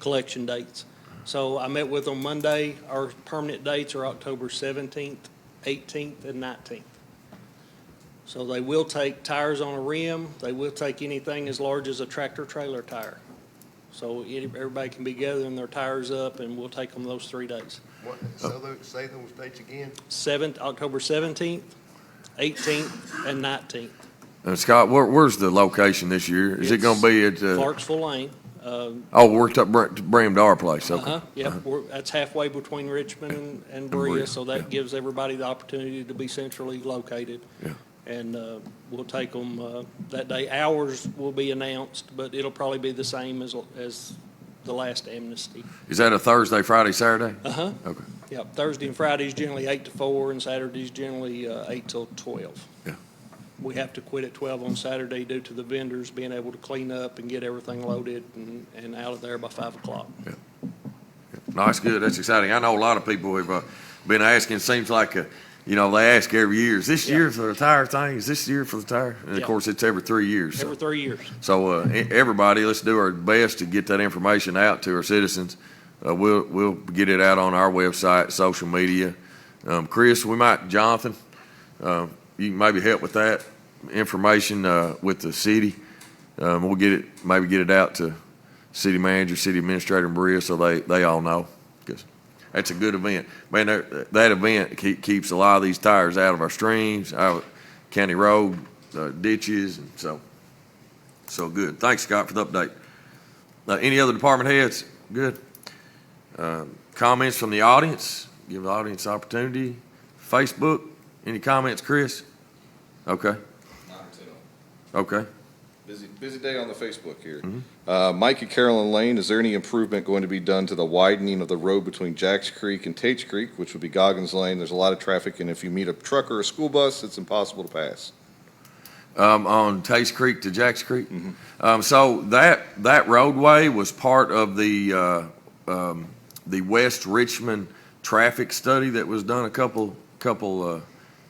collection dates. So I met with them Monday. Our permanent dates are October 17th, 18th, and 19th. So they will take tires on a rim. They will take anything as large as a tractor trailer tire. So everybody can be gathering their tires up, and we'll take them those 3 days. Say those dates again. October 17th, 18th, and 19th. Scott, where's the location this year? Is it going to be at? Clarksville Lane. We're to bring them to our place. Okay. Yep, that's halfway between Richmond and Berea, so that gives everybody the opportunity to be centrally located. Yeah. And we'll take them that day. Hours will be announced, but it'll probably be the same as the last amnesty. Is that a Thursday, Friday, Saturday? Uh-huh. Okay. Yep, Thursday and Friday is generally 8 to 4, and Saturday's generally 8 till 12. Yeah. We have to quit at 12 on Saturday due to the vendors being able to clean up and get everything loaded and out of there by 5 o'clock. Yeah. No, that's good. That's exciting. I know a lot of people have been asking. It seems like, they ask every year, is this year for the tire thing? Is this year for the tire? And, of course, it's every 3 years. Every 3 years. So everybody, let's do our best to get that information out to our citizens. We'll get it out on our website, social media. Chris, Jonathan, you can maybe help with that information with the city. We'll get it out to city manager, city administrator in Berea so they all know. Because that's a good event. Man, that event keeps a lot of these tires out of our streams, out of county road ditches, and so good. Thanks, Scott, for the update. Any other department heads? Good. Comments from the audience? Give the audience opportunity. Facebook, any comments, Chris? Okay. Okay. Busy day on the Facebook here. Mike at Carolyn Lane, is there any improvement going to be done to the widening of the road between Jacks Creek and Tates Creek, which would be Goggins Lane? There's a lot of traffic, and if you meet a truck or a school bus, it's impossible to pass. On Taste Creek to Jacks Creek. So that roadway was part of the West Richmond traffic study that was done a couple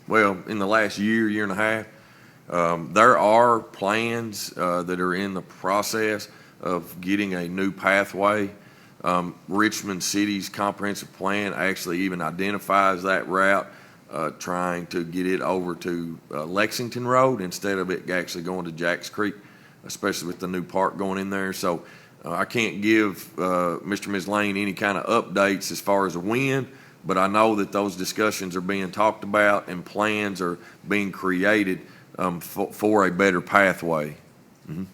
in the last year and a half. There are plans that are in the process of getting a new pathway. Richmond City's comprehensive plan actually even identifies that route, trying to get it over to Lexington Road instead of it actually going to Jacks Creek, especially with the new park going in there. So I can't give Mr. and Ms. Lane any kind of updates as far as when, but I know that those discussions are being talked about and plans are being created for a better pathway. There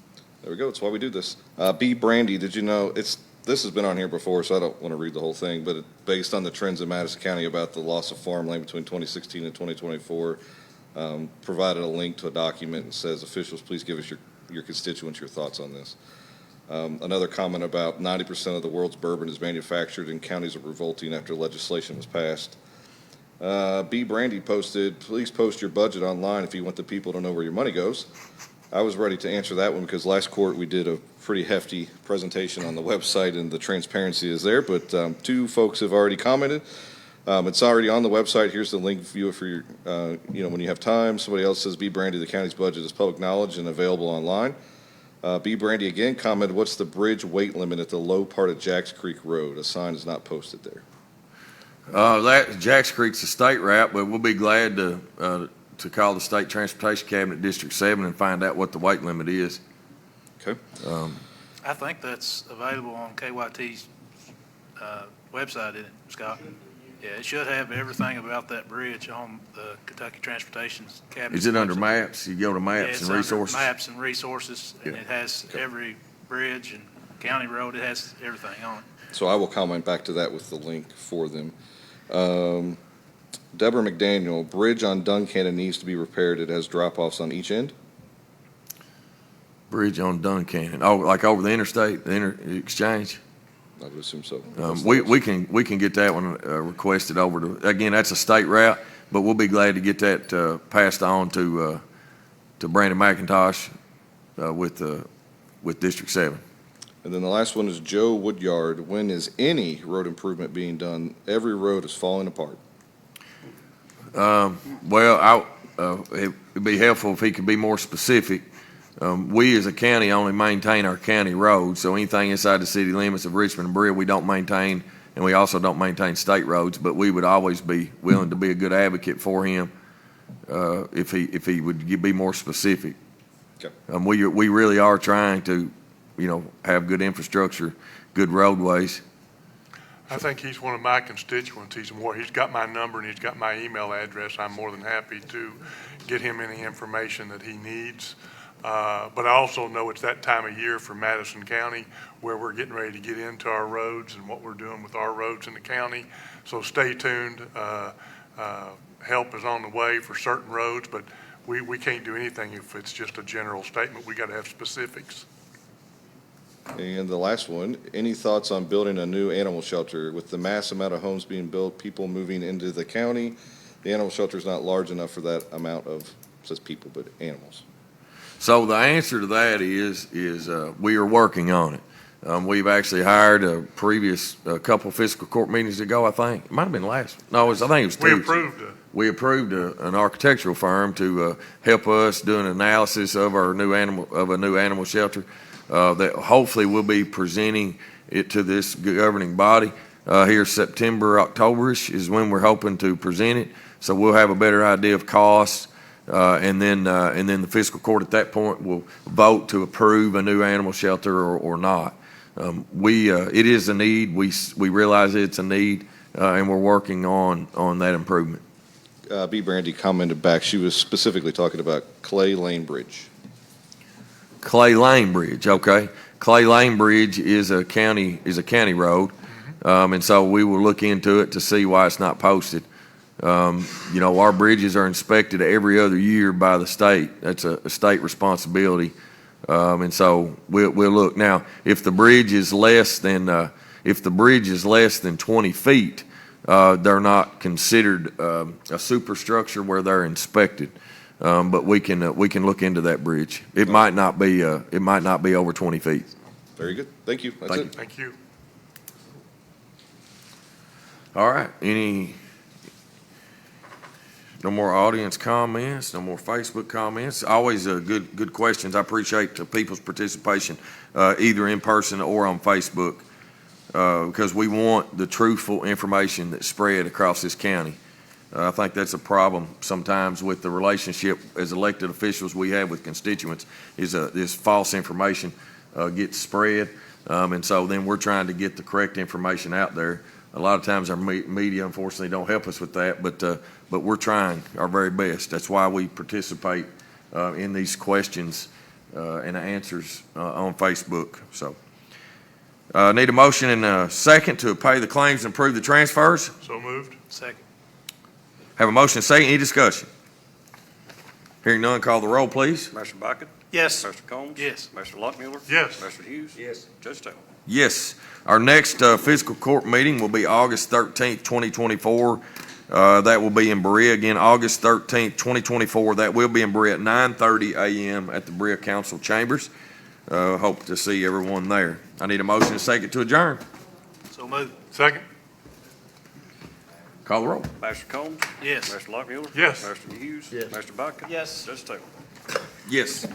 we go. That's why we do this. B. Brandy, did you know this has been on here before, so I don't want to read the whole thing, but based on the trends in Madison County about the loss of farmland between 2016 and 2024, provided a link to a document and says, officials, please give us your constituents your thoughts on this. Another comment about 90% of the world's bourbon is manufactured in counties are revolting after legislation was passed. B. Brandy posted, please post your budget online if you want the people to know where your money goes. I was ready to answer that one because last court we did a pretty hefty presentation on the website and the transparency is there, but 2 folks have already commented. It's already on the website. Here's the link, view it for your, when you have time. Somebody else says, B. Brandy, the county's budget is public knowledge and available online. B. Brandy again commented, what's the bridge weight limit at the low part of Jacks Creek Road? A sign is not posted there. Jacks Creek's a state route, but we'll be glad to call the State Transportation Cabinet District 7 and find out what the weight limit is. Okay. I think that's available on KYT's website, isn't it, Scott? Yeah, it should have everything about that bridge on the Kentucky Transportation's cabinet. Is it under maps? You go to Yeah, maps it's and under resources? Maps and resources, and Yeah. it has every bridge and county road, it has everything on it. So I will comment back to that with the link for them. Deborah McDaniel, bridge on Duncannon needs to be repaired. It has drop-offs on each end. Bridge on Duncannon. Oh, like over the interstate, the exchange? I would assume so. We can get that one requested over to, again, that's a state route, but we'll be glad to get that passed on to Brandon McIntosh with District 7. And then the last one is Joe Woodyard. When is any road improvement being done? Every road is falling apart. Well, it'd be helpful if he could be more specific. We as a county only maintain our county roads, so anything inside the city limits of Richmond and Berea, we don't maintain, and we also don't maintain state roads, but we would always be willing to be a good advocate for him if he would be more specific. Okay. We really are trying to, have good infrastructure, good roadways. I think he's one of my constituents. He's got my number and he's got my email address. I'm more than happy to get him any information that he needs. But I also know it's that time of year for Madison County where we're getting ready to get into our roads and what we're doing with our roads in the county. So stay tuned. Help is on the way for certain roads, but we can't do anything if it's just a general statement. We got to have specifics. And the last one, any thoughts on building a new animal shelter? With the mass amount of homes being built, people moving into the county, the animal shelter is not large enough for that amount of, says people, but animals. So the answer to that is we are working on it. We've actually hired a couple fiscal court meetings ago, I think. It might have been last. No, I think it was Tuesday. We approved an architectural firm to help us do an analysis of a new animal shelter that hopefully we'll be presenting it to this governing body here September, October-ish is when we're hoping to present it. So we'll have a better idea of costs. And then the fiscal court at that point will vote to approve a new animal shelter or not. It is a need. We realize it's a need, and we're working on that improvement. B. Brandy commented back. She was specifically talking about Clay Lane Bridge. Clay Lane Bridge, okay. Clay Lane Bridge is a county road, and so we will look into it to see why it's not posted. Our bridges are inspected every other year by the state. That's a state responsibility. And so we'll look. Now, if the bridge is less than 20 feet, they're not considered a superstructure where they're inspected. But we can look into that bridge. It might not be over 20 feet. Very good. Thank you. That's it. Thank you. All right. No more audience comments, no more Facebook comments. Always good questions. I appreciate people's participation, either in person or on Facebook, because we want the truthful information that's spread across this county. I think that's a problem sometimes with the relationship as elected officials we have with constituents is this false information gets spread. And so then we're trying to get the correct information out there. A lot of times our media, unfortunately, don't help us with that, but we're trying our very best. That's why we participate in these questions and answers on Facebook. So, need a motion and a second to pay the claims and approve the transfers. So moved. Second. Have a motion and second. Any discussion? Hearing none, call the roll, please. Mr. Bucket? Yes. Mr. Combs? Yes. Mr. Lockmuller? Yes. Mr. Hughes? Yes. Judge Taylor? Yes. Our next fiscal court meeting will be August 13th, 2024. That will be in Berea. Again, August 13th, 2024. That will be in Berea at 9:30 a.m. at the Berea Council Chambers. Hope to see everyone there. I need a motion and second to adjourn. So moved. Second. Call the roll. Mr. Combs? Yes. Mr. Lockmuller? Yes. Mr. Hughes? Yes. Mr. Bucket? Yes. Judge Taylor? Yes.